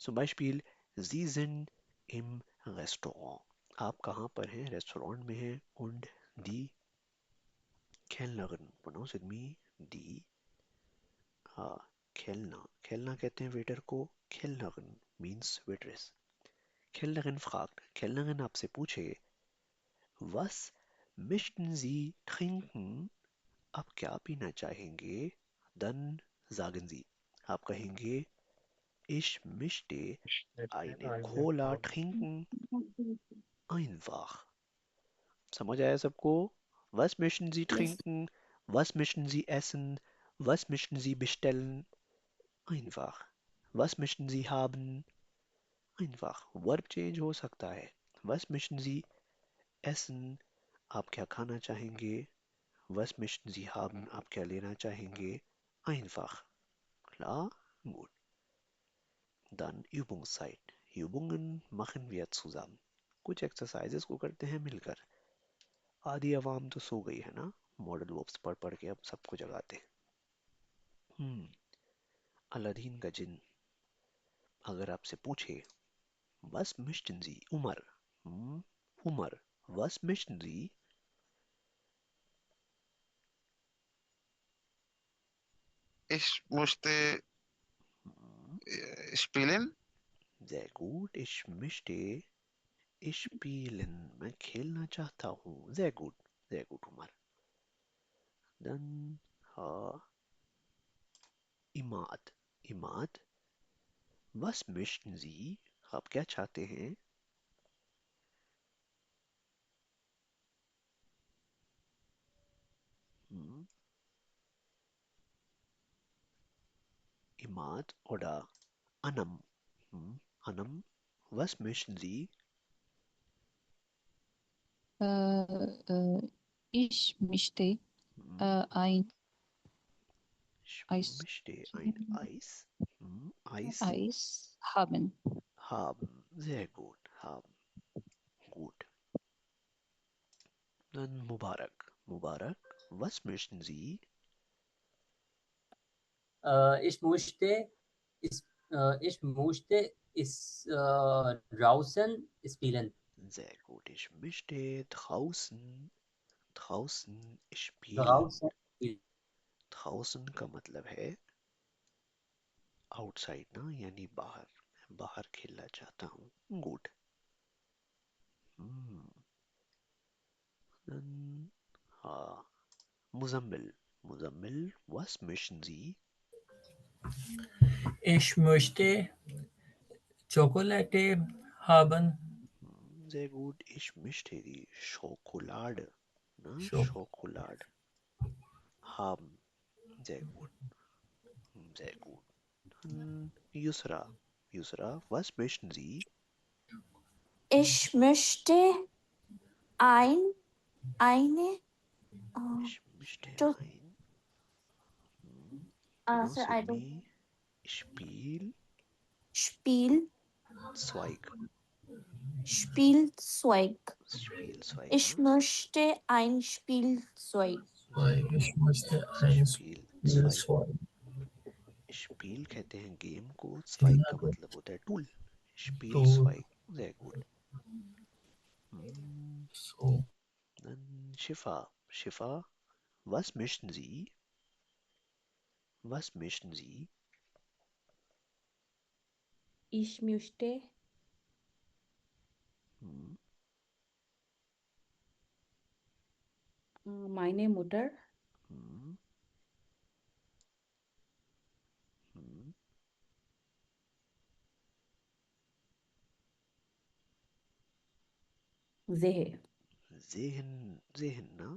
Zum Beispiel, Sie sind im Restaurant. आप कहाँ पर हैं? रेस्टोरेंट में हैं. Und die Kellnerin. Pronounce with me. Die Kellner. Kellner कहते हैं वेटर को. Kellnerin means waitress. Kellnerin fragt. Kellnerin आपसे पूछे. Was möchten Sie trinken? आप क्या पीना चाहेंगे? Dann sagen Sie. आप कहेंगे Ich möchte Ich möchte eine eine Cola Cola. trinken. Einfach. समझ आया सबको? Was möchten Sie Yes. trinken? Was möchten Sie essen? Was möchten Sie bestellen? Einfach. Was möchten Sie haben? Einfach. Verb change हो सकता है. Was möchten Sie essen? आप क्या खाना चाहेंगे? Was möchten Sie haben? आप क्या लेना चाहेंगे? Einfach. Klar? Gut. Dann Übungszeit. Übungen machen wir zusammen. कुछ एक्सरसाइजेस को करते हैं मिलकर. आधी आवाम तो सो गई है ना. मॉडल वर्ब्स पढ़ पढ़ के अब सबको जगाते. अलादीन का जिन अगर आपसे पूछे Was möchten Sie? Umar. Umar. Was möchten Sie? Ich möchte spielen. Sehr gut. Ich spielen. मैं खेलना चाहता हूँ. Sehr gut. Sehr gut, Umar. Dann Imad. Imad. Was möchten Sie? आप क्या चाहते हैं? Imad oder Anam. Anam. Was möchten Sie? Ich möchte ein Ich möchte ein Eis. Eis haben. Haben. Sehr gut. Haben. Gut. Dann Mubarak. Mubarak, was möchten Sie? Ich möchte draußen spielen. Sehr gut. Ich möchte draußen spielen. Draußen spielen. draußen का मतलब है outside ना, यानी बाहर. बाहर खेलना चाहता हूँ. Gut. Dann Muzammil. Muzammil, was möchten Sie? Ich möchte Schokolade haben. Sehr gut. Ich möchte die Schokolade. Schokolade haben. Sehr gut. Sehr gut. Yusra. Yusra, was möchten Sie? Ich möchte eine Ich möchte to ein. Genau, sir, I don't Spiel, Spielzeug. Spielzeug, Ich ne? möchte ein Spielzeug. Ich möchte ein Spielzeug. Spielzeug. Spiel कहते हैं game को, Zweig का मतलब होता है tool. Spielzeug, sehr gut. So. Dann Schiffer, was möchten Sie? Was möchten Sie? Ich möchte meine Mutter sehen. Sehen ना?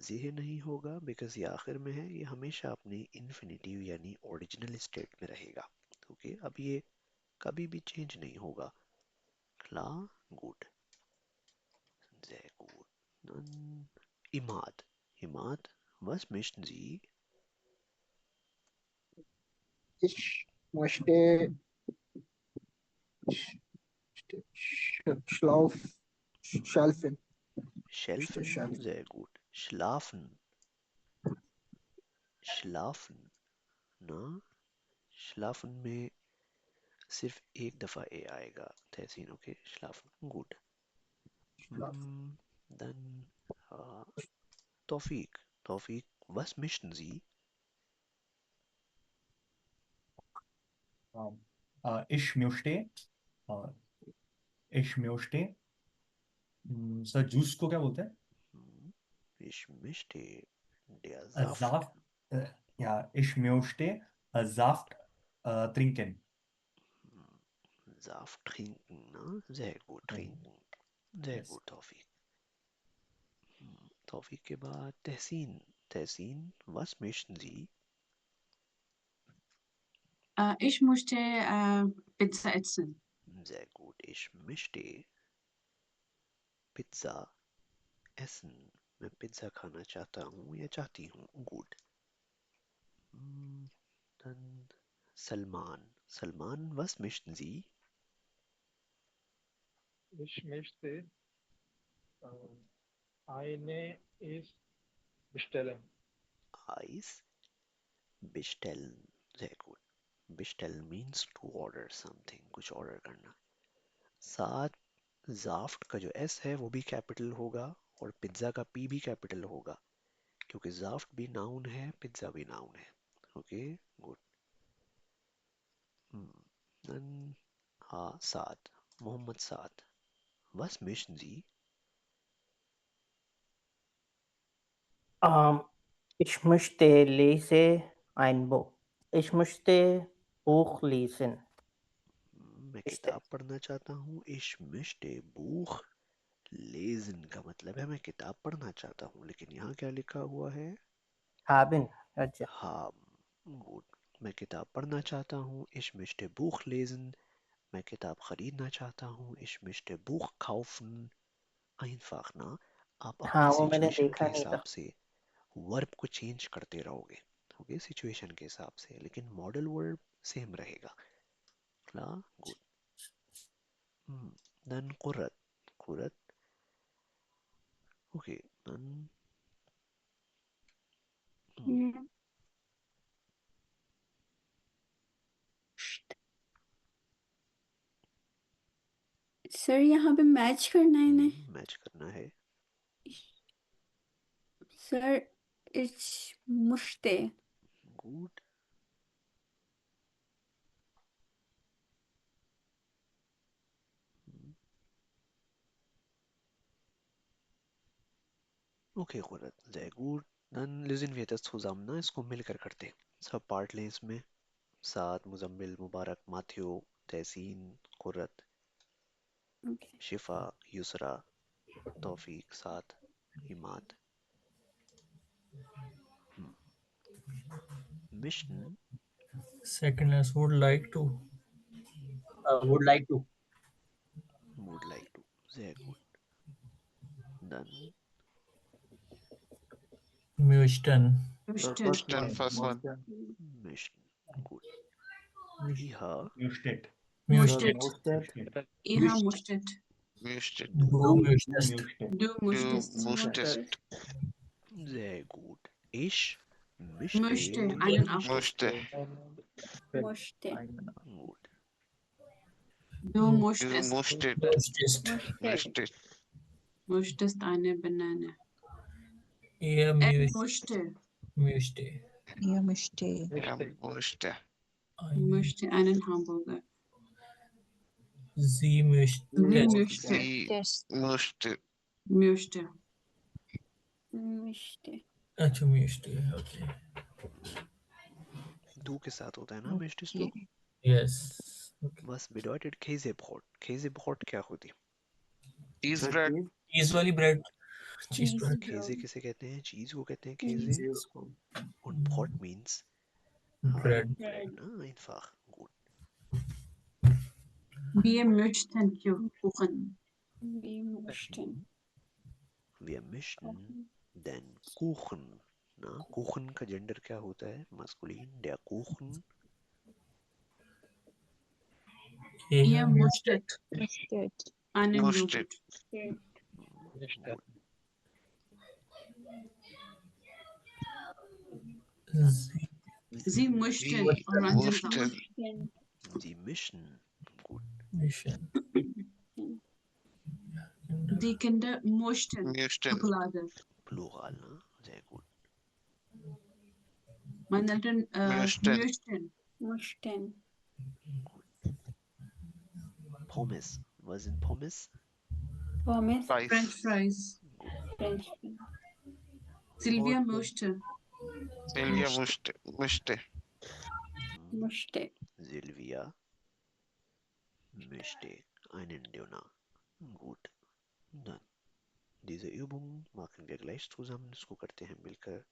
Sehen नहीं होगा बिकॉज ये आखिर में है. ये हमेशा अपनी इन्फिनिटिव यानी ओरिजिनल स्टेट में रहेगा. ओके, अब ये कभी भी चेंज नहीं होगा. Klar, gut. Sehr gut. Dann Imad, was möchten Sie? Ich möchte schlafen. Schelfen, sehr gut. Schlafen. ना? Schlafen में सिर्फ एक दफा ए आएगा. Tahseen, okay. Schlafen, gut. Dann Tawfiq, was möchten Sie? Ich möchte sir juice को क्या बोलते हैं? Ich möchte der Saft. Saft. Ja, ich möchte Saft trinken. Saft trinken, ne? Sehr gut, trinken. Sehr gut, Tawfiq. Tawfiq के बाद Tehsin, was möchten Sie? Ich möchte Pizza essen. Sehr gut, ich möchte Pizza essen. मैं pizza खाना चाहता हूँ या चाहती हूँ. Gut. Dann Salman, was möchten Sie? Ich möchte eine Eis bestellen. Eis bestellen. Sehr gut. Bestellen means to order something. कुछ order करना. साथ जाफ्ट का जो एस है वो भी कैपिटल होगा और पिज्ज़ा का पी भी कैपिटल होगा क्योंकि जाफ्ट भी नाउन है, पिज्ज़ा भी नाउन है. Okay, good. Saad, Mohammad Saad, was möchten Sie? Ich möchte ein Buch. Ich möchte Buch lesen. मैं किताब पढ़ना चाहता हूँ. Ich möchte Buch lesen का मतलब है मैं किताब पढ़ना चाहता हूँ, लेकिन यहाँ क्या लिखा हुआ है? Haben. अच्छा. गुड. मैं किताब पढ़ना चाहता हूँ. Ich möchte Buch lesen. मैं किताब खरीदना चाहता हूँ. Ich möchte Buch kaufen. einfach ना. आप अपनी वो मैंने सिचुएशन के देखा नहीं हिसाब था. से वर्ब को चेंज करते रहोगे. ओके, सिचुएशन के हिसाब से, लेकिन मॉडल वर्ब सेम रहेगा. Good. Then Kurt. Okay, then sir यहाँ पे मैच करना है ना? मैच करना है. Sir ich möchte. Good. Okay Kurt, sehr gut. Dann lösen wir das zusammen, ना? इसको मिलकर करते हैं. सब पार्ट लें इसमें. साद, मुजम्मिल, मुबारक, माथियो, तहसीन, कुरत, शिफा, युसरा, तौफीक, साद, Imad. Mission. Second is would like to. Would like to. Sehr gut. Dann Möchten. Möchten, first one. möchten. Gut. Iha. Möchtet. Möchtet. Iha möchtet. Möchtet. Du möchtest. Du Du möchtest. möchtest. Sehr gut. Ich Möchte möchte. einen Apfel. Möchte. Möchte. Gut. Du Du möchtest. möchtest. Möchtest. Möchtest eine Banane. Er Möchte. möchte. Er möchte. Er möchte. Möchte einen Hamburger. Sie möchte. Sie möchte. Sie möchte. Möchte. Möchte. अच्छा möchte. Okay. Du के साथ होता है ना möchtest du? Yes. Was bedeutet Käsebrot? Käsebrot क्या होती? Cheese bread. चीज वाली ब्रेड. चीज ब्रेड. Käse किसे कहते हैं? चीज को कहते हैं Käse. Und Brot means Bread. bread, na? Einfach. Gut. Wir möchten Kuchen. Wir möchten. Wir möchten den Kuchen. ना Kuchen का जेंडर क्या होता है? Maskulin. Der Kuchen. Ihr möchtet Möchtet. einen Möchtet. Joghurt. Sie möchten Orangensaft. Sie mischen. Gut. Mischen. Die Kinder möchten Schokolade. Plural, ne? Sehr gut. Meine Eltern Möchten. Möchten. Pommes. Was sind Pommes? Pommes. French fries. French. Silvia möchte. Silvia möchte. Möchte. Silvia möchte einen Döner. Gut. Dann. Diese Übung machen wir gleich zusammen. इसको करते हैं मिलकर.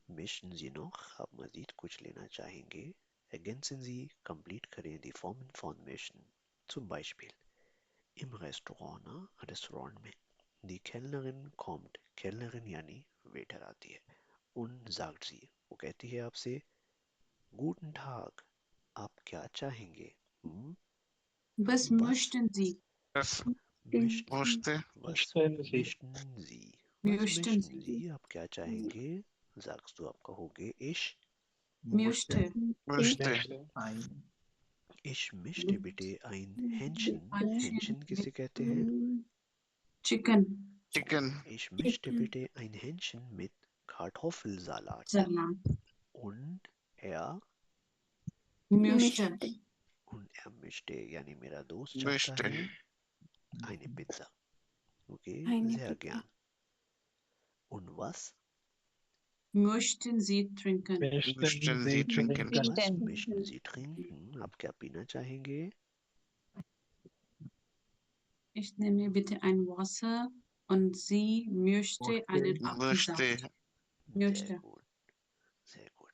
Mischen Sie noch? आप मजीद कुछ लेना चाहेंगे? Ergänzen Sie, complete करें die Formen von mischen. Zum Beispiel im Restaurant, ना? Restaurant में die Kellnerin kommt. Kellnerin यानी वेटर आती है. Und sagt sie, वो कहती है आपसे Guten Tag, आप क्या चाहेंगे? Was möchten Sie? Was möchten möchte? Was möchten Sie? Was Möchten möchten Sie? आप क्या चाहेंगे? Sagst du, आप कहोगे ich Möchte. Möchte. Ich möchte bitte ein Hähnchen. Hähnchen किसे कहते हैं? Chicken. Chicken. Ich möchte bitte ein Hähnchen mit Kartoffelsalat. Salat. Und er Möchte. möchte, यानी मेरा दोस्त चाहता है eine Pizza. Okay, Eine sehr Pizza. gern. Und was? Möchten Sie trinken? Möchten Sie trinken? Was möchten Sie trinken? आप क्या पीना चाहेंगे? Ich nehme bitte ein Wasser und sie möchte einen Apfelsaft. Möchte. Sehr gut. Sehr gut.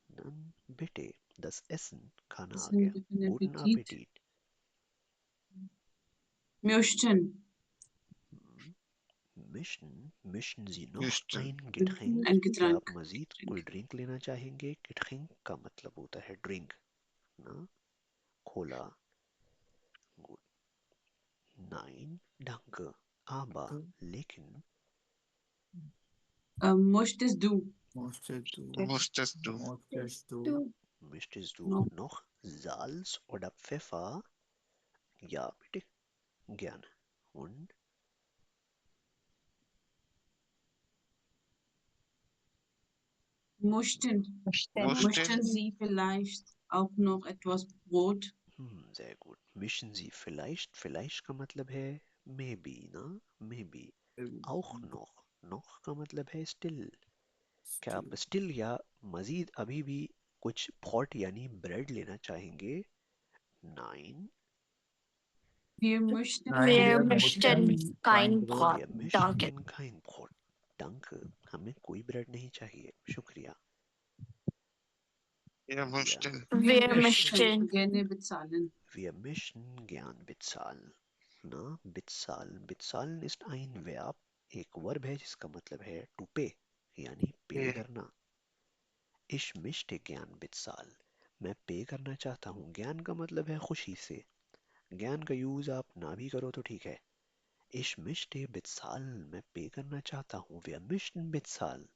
Dann bitte, das Essen kann Das आ गया. ist ein Guten Appetit. Appetit. Möchten. Mischen Sie noch Möchten. ein Getränk? Ein क्या Getränk. आप मजीद कोई drink लेना चाहेंगे? Getränk का मतलब होता है ड्रिंक, ना? Cola. Gut. Nein, danke. Aber, लेकिन, Möchtest du? Möchtest du? möchtest du No. noch Salz oder Pfeffer? Ja, bitte. Gerne. Und? Möchten. Möchten Sie vielleicht auch noch etwas Brot? sehr gut. Mischen Sie vielleicht. Vielleicht का मतलब है maybe, ना? Maybe. auch noch. noch का मतलब है still. क्या आप still या मजीद अभी भी कुछ pot यानी bread लेना चाहेंगे? Nein. Wir möchten kein Brot. Wir Danke. möchten kein Brot. Danke. हमें कोई bread नहीं चाहिए. शुक्रिया. Wir möchten. Wir möchten. gerne bezahlen. Wir möchten gern bezahlen. ना बित्साल ist ein Verb, एक वर्ब है जिसका मतलब है टू पे, यानी पे करना। Ich möchte gern bezahlen, मैं पे करना चाहता हूँ। ज्ञान का मतलब है खुशी से। ज्ञान का यूज आप ना भी करो तो ठीक है। Ich möchte bezahlen, मैं पे करना चाहता हूँ। Wir möchten bezahlen,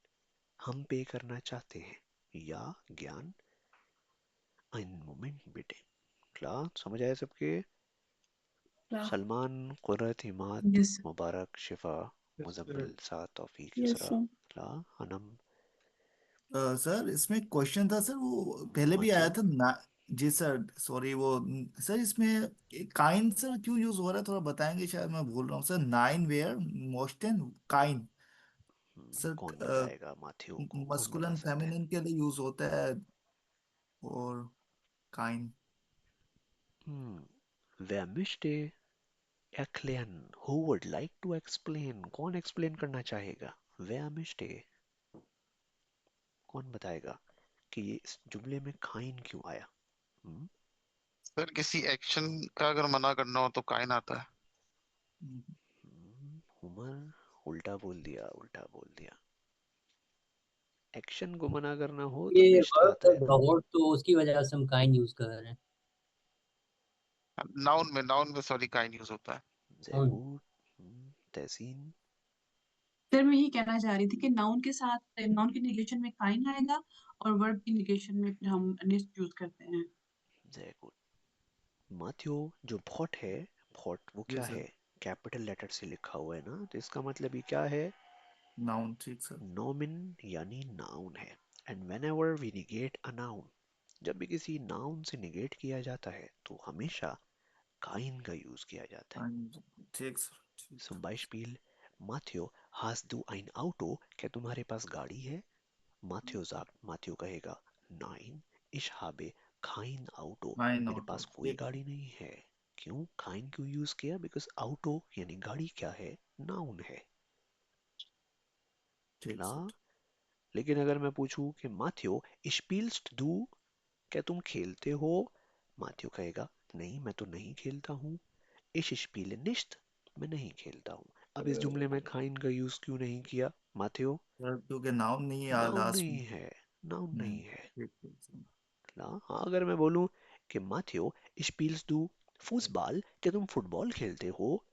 हम पे करना चाहते हैं। या ज्ञान einen Moment bitte। klar समझ आया सबके? Salman, कुर्रत, हिमात, Yes, sir. मुबारक, शिफा, Yes, मुजम्मिल, साद, तौफीक, यस इसरा, सर। कला, हनम, सर इसमें क्वेश्चन था सर, वो पहले भी आया माथियो। था ना। जी सर, सॉरी वो सर इसमें काइन सर क्यों यूज हो रहा है, थोड़ा बताएंगे? शायद मैं भूल रहा हूँ सर। नाइन वेयर मोस्टन काइन कौन सर, बताएगा माथियो को, कौन बता मस्कुलिन सकता है? फेमिनिन के लिए यूज होता है। और काइन Wer möchte erklären? Who would like to explain? कौन एक्सप्लेन करना चाहेगा? Wer möchte? कौन बताएगा कि ये इस जुमले में काइन क्यों आया? सर किसी एक्शन का अगर मना करना हो तो काइन आता है। उमर, उल्टा बोल दिया, उल्टा बोल दिया। एक्शन को मना करना हो तो ये मिस्ट वर्ब आता है है ना। बहुत, तो उसकी वजह से हम काइन यूज कर रहे हैं। नाउन में सॉरी काइन यूज होता है। ज़ैबूर, तहसीन, सर मैं यही कहना चाह रही थी कि नाउन के साथ नाउन के निगेशन में काइन आएगा और वर्ब की निगेशन में फिर हम निस्ट यूज करते हैं। ज़ैबूर। माथियो, जो भॉट है, भॉट वो जी क्या सर, है? कैपिटल लेटर से लिखा हुआ है ना, तो इसका मतलब ये क्या है? नाउन, ठीक सर। नोमिन यानी नाउन है। And whenever we negate a noun, जब भी किसी नाउन से निगेट किया जाता है तो हमेशा काइन का यूज किया जाता है। ठीक सर, ठीक। Zum Beispiel, Matteo, hast du ein Auto? क्या तुम्हारे पास गाड़ी है? Matteo sagt, Matteo कहेगा, Nein, ich habe kein Auto, nine मेरे आउट पास ऑफ कोई ठीक। गाड़ी नहीं है। क्यों? काइन क्यों यूज किया? बिकॉज auto यानी गाड़ी क्या है? नाउन है। ठीक ला, सर। लेकिन अगर मैं पूछूं कि माथियो spielst du, क्या तुम खेलते हो? माथियो कहेगा, नहीं मैं तो नहीं खेलता हूँ। Ich spiele nicht, मैं नहीं खेलता हूँ। अब इस जुमले में काइन का यूज क्यों नहीं किया माथियो? सर क्योंकि नाउन नहीं है नाउन लास्ट में। नहीं है, नाउन नहीं है। ठीक ठीक सर। हाँ, अगर मैं बोलूं कि माथियो spielst du Fußball, क्या तुम फुटबॉल खेलते हो?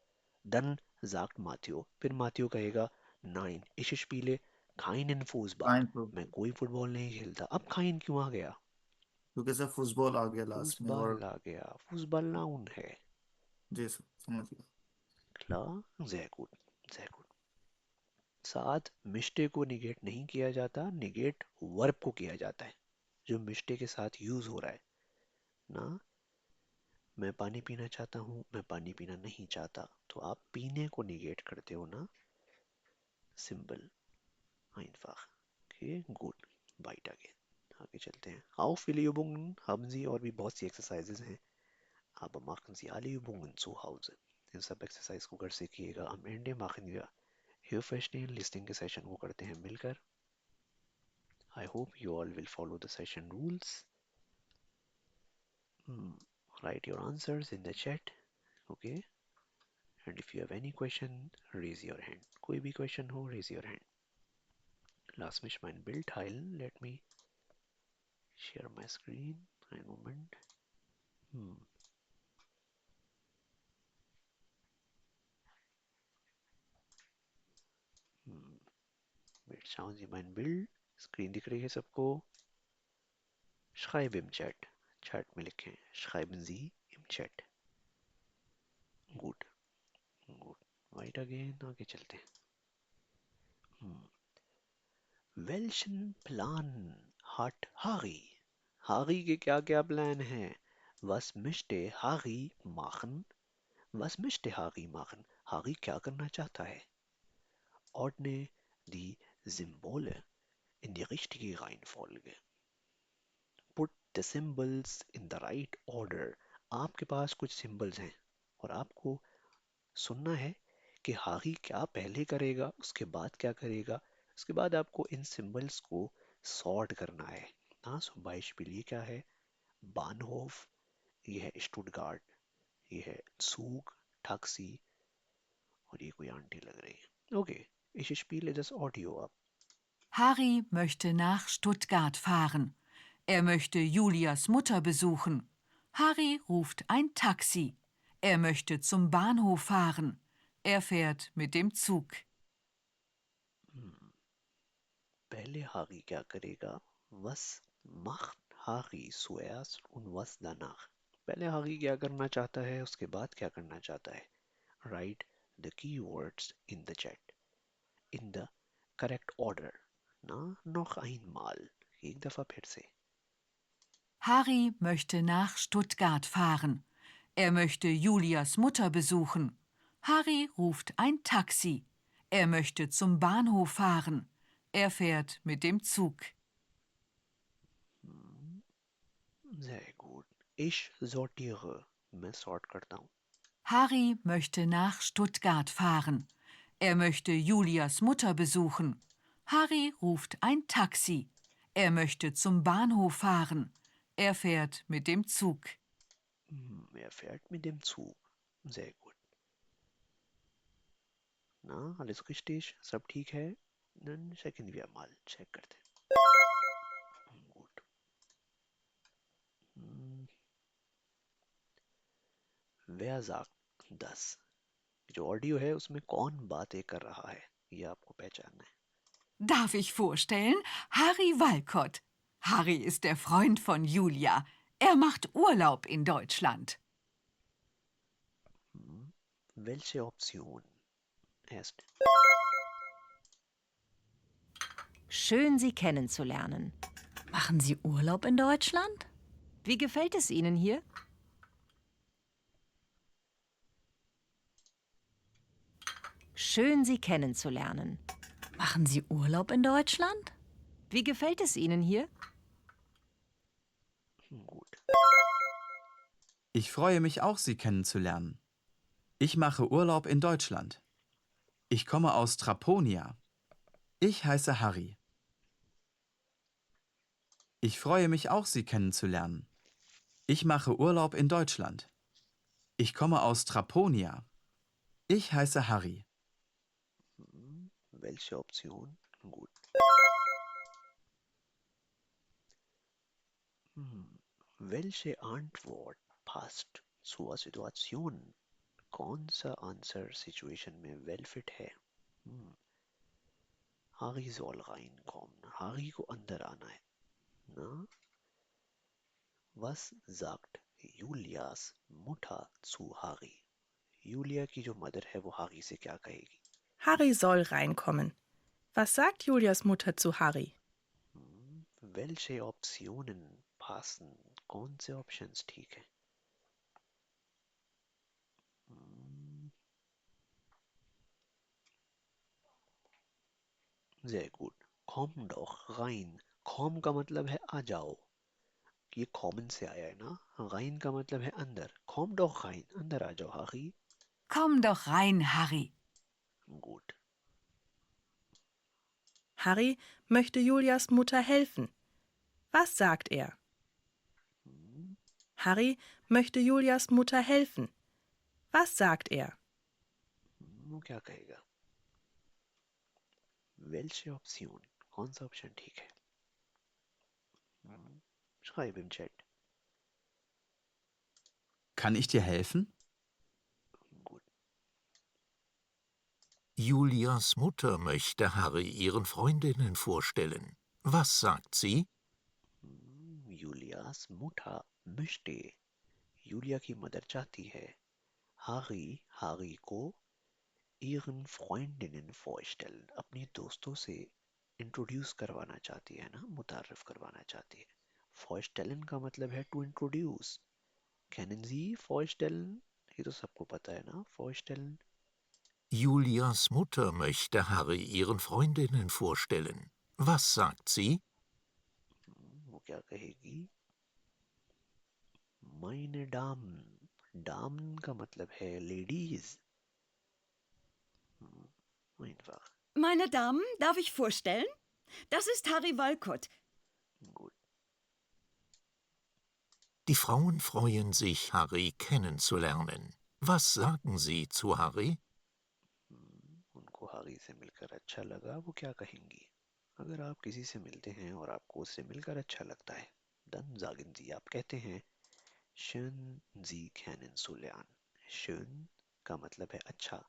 Dann sagt Matteo, फिर माथियो कहेगा, Nein, ich spiele keinen Fußball, काइन पर मैं कोई फुटबॉल नहीं खेलता। अब काइन क्यों आ गया? क्योंकि सर फुटबॉल आ गया लास्ट में। और फुटबॉल आ गया, फुटबॉल नाउन है। जी सर, समझ गया। Klar, sehr gut, sehr gut। साथ मिष्टे को निगेट नहीं किया जाता, निगेट वर्ब को किया जाता है जो मिष्टे के साथ यूज हो रहा है ना। मैं पानी पीना चाहता हूँ, मैं पानी पीना नहीं चाहता, तो आप पीने को निगेट करते हो ना। Simple, einfach। ओके, गुड, बाइट आगे चलते हैं। Auf viele Übungen haben Sie, और भी बहुत सी एक्सरसाइजेज हैं, aber machen Sie alle Übungen zu Hause। इन सब एक्सरसाइज को घर से कीजिएगा। am Ende machen wir Hörverstehen listing के सेशन को करते हैं मिलकर। I hope you all will follow the session rules. Write your answers in the chat, okay? And if you have any question, raise your hand. कोई भी question हो, raise your hand. Lass mich mein Bild teilen. Let me share my screen. Einen Moment. Wait, schauen Sie mein Bild. Screen दिख रही है सबको? Schreib im Chat. Chat में लिखें. Schreiben Sie im Chat. Gut. Gut. Wait again. आगे चलते हैं. Welchen Plan hat Harry? Harry के क्या क्या प्लान हैं? Was möchte Harry machen? Was möchte Harry machen? Harry क्या करना चाहता है? Ordne die Symbole in die richtige Reihenfolge. Put the symbols in the right order. आपके पास कुछ symbols हैं और आपको सुनना है कि हारी क्या पहले करेगा, उसके बाद क्या करेगा, उसके बाद आपको इन सिंबल्स को सॉर्ट करना है। हाँ, zum Beispiel ये क्या है? बानहोफ, ये है स्टुटगार्ट, ये है Zug, Taxi और ये कोई आंटी लग रही है. Okay, ich spiele das Audio ab. Harry möchte nach Stuttgart fahren. Er möchte Julias Mutter besuchen. Harry ruft ein Taxi. Er möchte zum Bahnhof fahren. Er fährt mit dem Zug. पहले Harry क्या करेगा? Was macht Harry zuerst und was danach? पहले Harry क्या करना चाहता है, उसके बाद क्या करना चाहता है? Write the keywords in the chat in the correct order. Na, noch einmal. एक दफा फिर से. Harry möchte nach Stuttgart fahren. Er möchte Julias Mutter besuchen. Harry ruft ein Taxi. Er möchte zum Bahnhof fahren. Er fährt mit dem Zug. Sehr gut. Ich sortiere. मैं sort करता हूँ. Harry möchte nach Stuttgart fahren. Er möchte Julias Mutter besuchen. Harry ruft ein Taxi. Er möchte zum Bahnhof fahren. Er fährt mit dem Zug. Er fährt mit dem Zug. Sehr gut. Na, alles richtig? सब ठीक है? Dann checken wir mal. Check करते हैं. Gut. Wer sagt das? जो audio है उसमें कौन बातें कर रहा है, ये आपको पहचानना है. Darf ich vorstellen? Harry Walcott. Harry ist der Freund von Julia. Er macht Urlaub in Deutschland. Welche Option? Erst. Schön, Sie kennenzulernen. Machen Sie Urlaub in Deutschland? Wie gefällt es Ihnen hier? Schön, Sie kennenzulernen. Machen Sie Urlaub in Deutschland? Wie gefällt es Ihnen hier? Gut. Ich freue mich auch, Sie kennenzulernen. Ich mache Urlaub in Deutschland. Ich komme aus Traponia. Ich heiße Harry. Ich freue mich auch, Sie kennenzulernen. Ich mache Urlaub in Deutschland. Ich komme aus Traponia. Ich heiße Harry. Welche Option? Gut. Welche Antwort passt zur Situation? कौन सा answer situation में well fit है? Harry soll reinkommen. Harry को अंदर आना है. Na? Was sagt Julias Mutter zu Harry? Julia की जो मदर है वो Harry से क्या कहेगी? Harry soll reinkommen. Was sagt Julias Mutter zu Harry? Welche Optionen passen? कौन से ऑप्शंस ठीक है? Sehr gut. Komm doch rein. Komm का मतलब है आ जाओ. ये common से आया है ना. Rein का मतलब है अंदर. Komm doch rein. अंदर आ जाओ Harry. Komm doch rein, Harry. Gut. Harry möchte Julias Mutter helfen. Was sagt er? Harry möchte Julias Mutter helfen. Was sagt er? वो क्या कहेगा? Welche Option? कौन सा ऑप्शन ठीक है? Schreib im Chat. Kann ich dir helfen? Julias Mutter möchte Harry ihren Freundinnen vorstellen. Was sagt sie? Julias Mutter möchte. Julia की mother चाहती है. Harry को ihren Freundinnen vorstellen. अपनी दोस्तों से इंट्रोड्यूस करवाना चाहती है ना, मुतारफ करवाना चाहती है. Vorstellen का मतलब है to introduce. Kennen Sie vorstellen? ये तो सबको पता है ना, vorstellen. Julias Mutter möchte Harry ihren Freundinnen vorstellen. Was sagt sie? वो क्या कहेगी? Meine Damen. Damen का मतलब है ladies. Einfach. Meine Damen, darf ich vorstellen? Das ist Harry Walcott. Die Frauen freuen sich, Harry kennenzulernen. Was sagen Sie zu Harry? उनको हारी से मिलकर अच्छा लगा, वो क्या कहेंगी? अगर आप किसी से मिलते हैं और आपको उससे मिलकर अच्छा लगता है, dann sagen Sie, आप कहते हैं schön Sie kennenzulernen. schön का मतलब है अच्छा,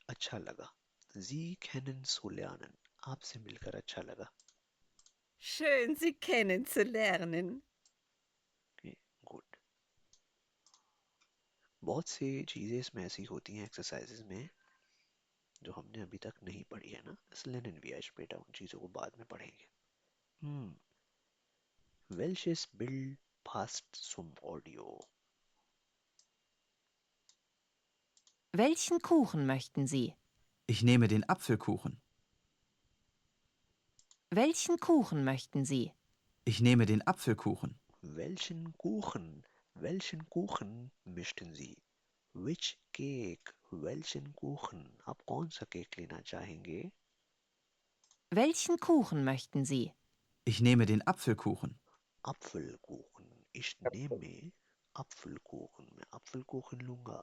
अच्छा लगा. Sie kennenzulernen, आपसे मिलकर अच्छा लगा. Schön, Sie kennenzulernen. गुड. बहुत से चीज़ें इसमें ऐसी होती हैं एक्सरसाइजेज में जो हमने अभी तक नहीं पढ़ी है ना, इसलिए wir später उन चीज़ों को बाद में पढ़ेंगे. Welches Bild passt zum Audio? Welchen Kuchen möchten Sie? Ich nehme den Apfelkuchen. Welchen Kuchen möchten Sie? Ich nehme den Apfelkuchen. Welchen Kuchen möchten Sie? Which cake? welchen Kuchen? आप कौन सा cake लेना चाहेंगे? Welchen Kuchen möchten Sie? Ich nehme den Apfelkuchen. Apfelkuchen. Ich nehme Apfelkuchen. मैं Apfelkuchen लूंगा.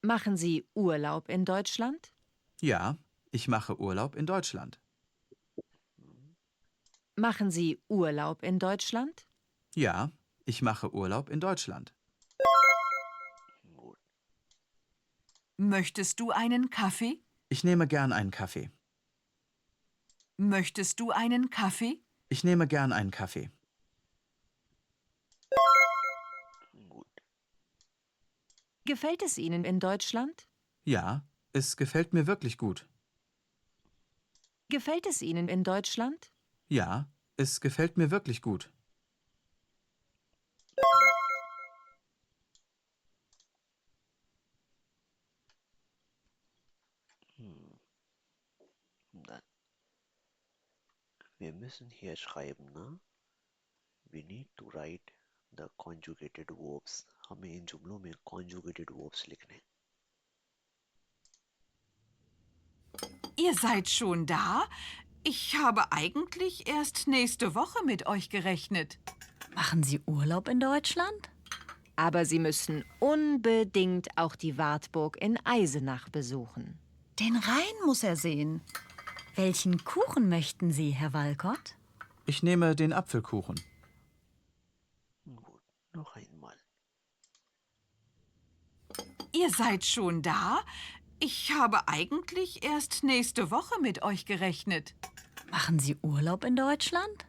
Machen Sie Urlaub in Deutschland? Ja, ich mache Urlaub in Deutschland. Machen Sie Urlaub in Deutschland? Ja, ich mache Urlaub in Deutschland. Möchtest du einen Kaffee? Ich nehme gern einen Kaffee. Möchtest du einen Kaffee? Ich nehme gern einen Kaffee. Gefällt es Ihnen in Deutschland? Ja, es gefällt mir wirklich gut. Gefällt es Ihnen in Deutschland? Ja, es gefällt mir wirklich gut. Dann. Wir müssen hier schreiben, ne? We need to write the conjugated verbs. हमें इन जुमलों में conjugated verbs लिखने हैं. Ihr seid schon da? Ich habe eigentlich erst nächste Woche mit euch gerechnet. Machen Sie Urlaub in Deutschland? Aber Sie müssen unbedingt auch die Wartburg in Eisenach besuchen. Den Rhein muss er sehen. Welchen Kuchen möchten Sie, Herr Walcott? Ich nehme den Apfelkuchen. Gut, noch einmal. Ihr seid schon da? Ich habe eigentlich erst nächste Woche mit euch gerechnet. Machen Sie Urlaub in Deutschland?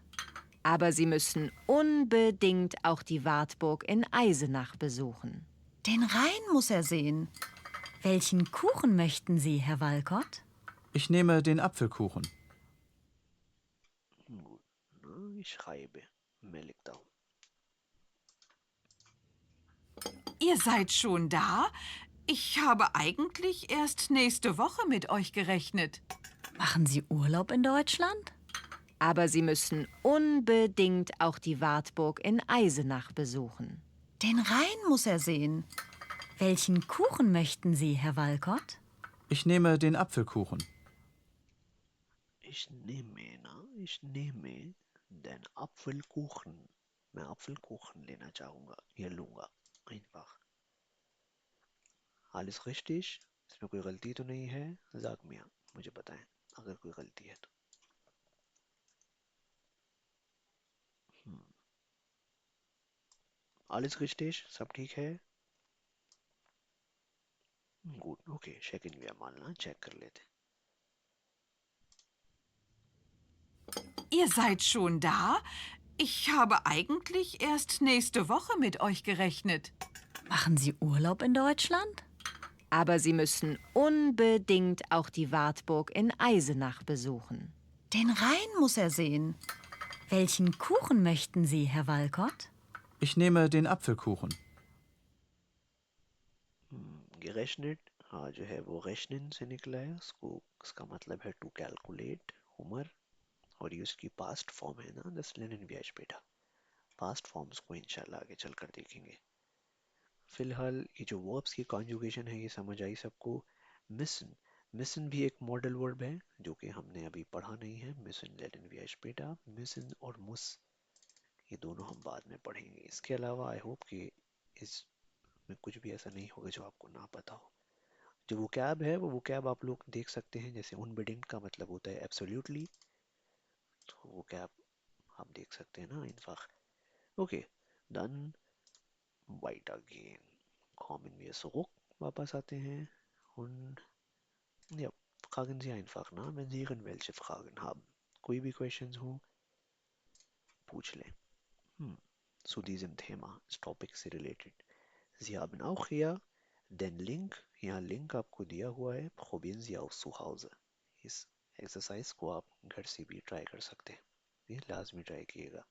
Aber Sie müssen unbedingt auch die Wartburg in Eisenach besuchen. Den Rhein muss er sehen. Welchen Kuchen möchten Sie, Herr Walcott? Ich nehme den Apfelkuchen. Gut, ich schreibe. मैं लिखता हूँ. Ihr seid schon da? Ich habe eigentlich erst nächste Woche mit euch gerechnet. Machen Sie Urlaub in Deutschland? Aber Sie müssen unbedingt auch die Wartburg in Eisenach besuchen. Den Rhein muss er sehen. Welchen Kuchen möchten Sie, Herr Walcott? Ich nehme den Apfelkuchen. Ich nehme den Apfelkuchen. मैं Apfelkuchen लेना चाहूँगा, ये लूँगा. Einfach. Alles richtig? इसमें कोई गलती तो नहीं है? Sag mir, मुझे बताएं अगर कोई गलती है तो. Alles richtig? सब ठीक है? Gut, okay, checken wir mal, ना? Check कर लेते. Ihr seid schon da? Ich habe eigentlich erst nächste Woche mit euch gerechnet. Machen Sie Urlaub in Deutschland? Aber Sie müssen unbedingt auch die Wartburg in Eisenach besuchen. Den Rhein muss er sehen. Welchen Kuchen möchten Sie, Herr Walcott? Ich nehme den Apfelkuchen. gerechnet, हाँ जो है वो रेशनिन से निकला है. उसका मतलब है टू कैलकुलेट, उमर. और ये उसकी पास्ट फॉर्म है ना, दस लेनिन ब्याज बेटा. पास्ट फॉर्म्स को इंशाल्लाह आगे चलकर देखेंगे. फिलहाल ये जो वर्ब्स की कॉन्जुगेशन है ये समझ आई सबको. मिसन, मिसन भी एक मॉडल वर्ब है जो कि हमने अभी पढ़ा नहीं है. मिसन लेनिन ब्याज बेटा. मिसन और मुस ये दोनों हम बाद में पढ़ेंगे। इसके अलावा आई होप कि इसमें कुछ भी ऐसा नहीं होगा जो आपको ना पता हो। जो वोकैब है वो वोकैब आप लोग देख सकते हैं, जैसे अनबिडिंग का मतलब होता है एब्सोल्युटली, तो वोकैब आप देख सकते हैं ना in fact. Okay done. weitergehen kommen wir zurück, वापस आते हैं। und ja, fragen Sie einfach nach, wenn Sie irgendwelche Fragen haben। कोई भी questions हो पूछ लें zu diesem Thema, इस topic से related। Sie haben auch hier den Link, यहाँ लिंक आपको दिया हुआ है, probieren Sie auch zu Hause। इस एक्सरसाइज को आप घर से भी ट्राई कर सकते हैं, ये लाजमी ट्राई कीजिएगा।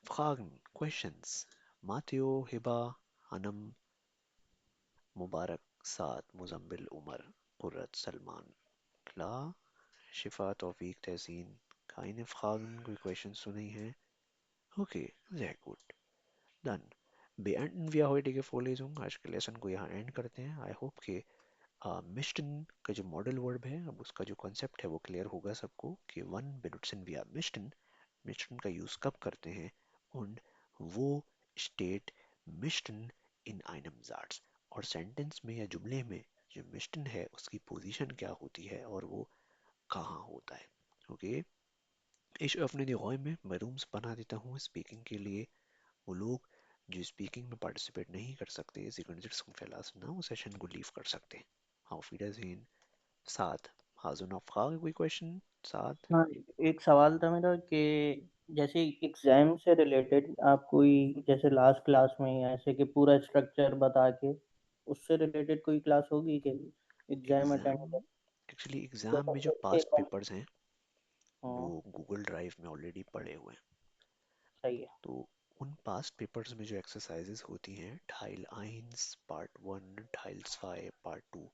Fragen, questions। Matteo, Hiba, Anam, Mubarak, Saad, Muzambil, Umar, Qurrat, Salman। Klar? Shifa, Tawfiq, Tehsin। Keine Fragen, कोई questions तो नहीं है? Okay, sehr gut। Dann beenden wir heutige Vorlesung। आज के लेसन को यहाँ एंड करते हैं। आई होप कि मिस्टन का जो मॉडल वर्ब है, अब उसका जो कॉन्सेप्ट है वो क्लियर होगा सबको कि one benutzen wir Meston, Meston का यूज़ कब करते हैं, und wo steht Meston in einem Satz, और सेंटेंस में या जुमले में जो मिस्टन है उसकी पोजीशन क्या होती है और वो कहाँ होता है। Okay Ich öffne die Räume, मैं रूम्स बना देता हूँ स्पीकिंग के लिए। वो लोग जो स्पीकिंग में पार्टिसिपेट नहीं कर सकते, Sie können sich zum Verlassen ना वो सेशन को लीव कर सकते हैं। Auf Wiedersehen। साथ हाजिर ना फ्राग कोई क्वेश्चन साथ? हाँ, एक सवाल था मेरा कि जैसे एग्जाम से रिलेटेड आप कोई जैसे लास्ट क्लास में ऐसे कि पूरा स्ट्रक्चर बता के उससे रिलेटेड कोई क्लास होगी कि exam attend exam actually exam में जो पास्ट पेपर्स हैं वो गूगल ड्राइव में ऑलरेडी पड़े हुए हैं। सही है। तो उन पास्ट पेपर्स में जो एक्सरसाइजेस होती हैं Teil 1 पार्ट 1 Teil 2 पार्ट 2,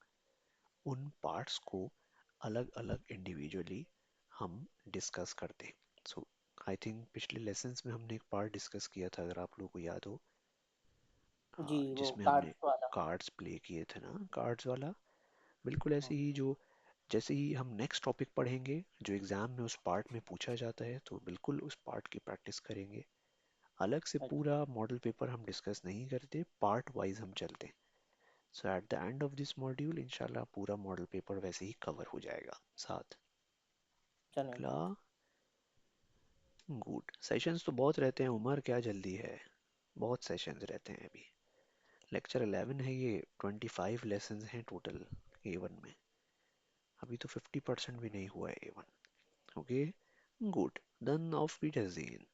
उन पार्ट्स को अलग अलग इंडिविजुअली हम डिस्कस करते हैं। सो आई थिंक पिछले लेसन्स में हमने एक पार्ट डिस्कस किया था, अगर आप लोगों को याद हो, जी वो जिसमें हमने कार्ड्स वाला। कार्ड्स प्ले किए थे ना, कार्ड्स वाला। बिल्कुल ऐसे ही जो जैसे ही हम नेक्स्ट टॉपिक पढ़ेंगे जो एग्ज़ाम में उस पार्ट में पूछा जाता है, तो बिल्कुल उस पार्ट की प्रैक्टिस करेंगे। अलग से पूरा मॉडल पेपर हम डिस्कस नहीं करते, पार्ट वाइज हम चलते हैं। So at the end of this module इंशाल्लाह पूरा मॉडल पेपर वैसे ही कवर हो जाएगा साथ। क्लियर? गुड। सेशंस तो बहुत रहते हैं उमर, क्या जल्दी है, बहुत सेशंस रहते हैं। अभी लेक्चर 11 है ये, 25 लेसन्स हैं टोटल A1 में, अभी तो 50% भी नहीं हुआ है A1। Okay good, then auf Wiedersehen।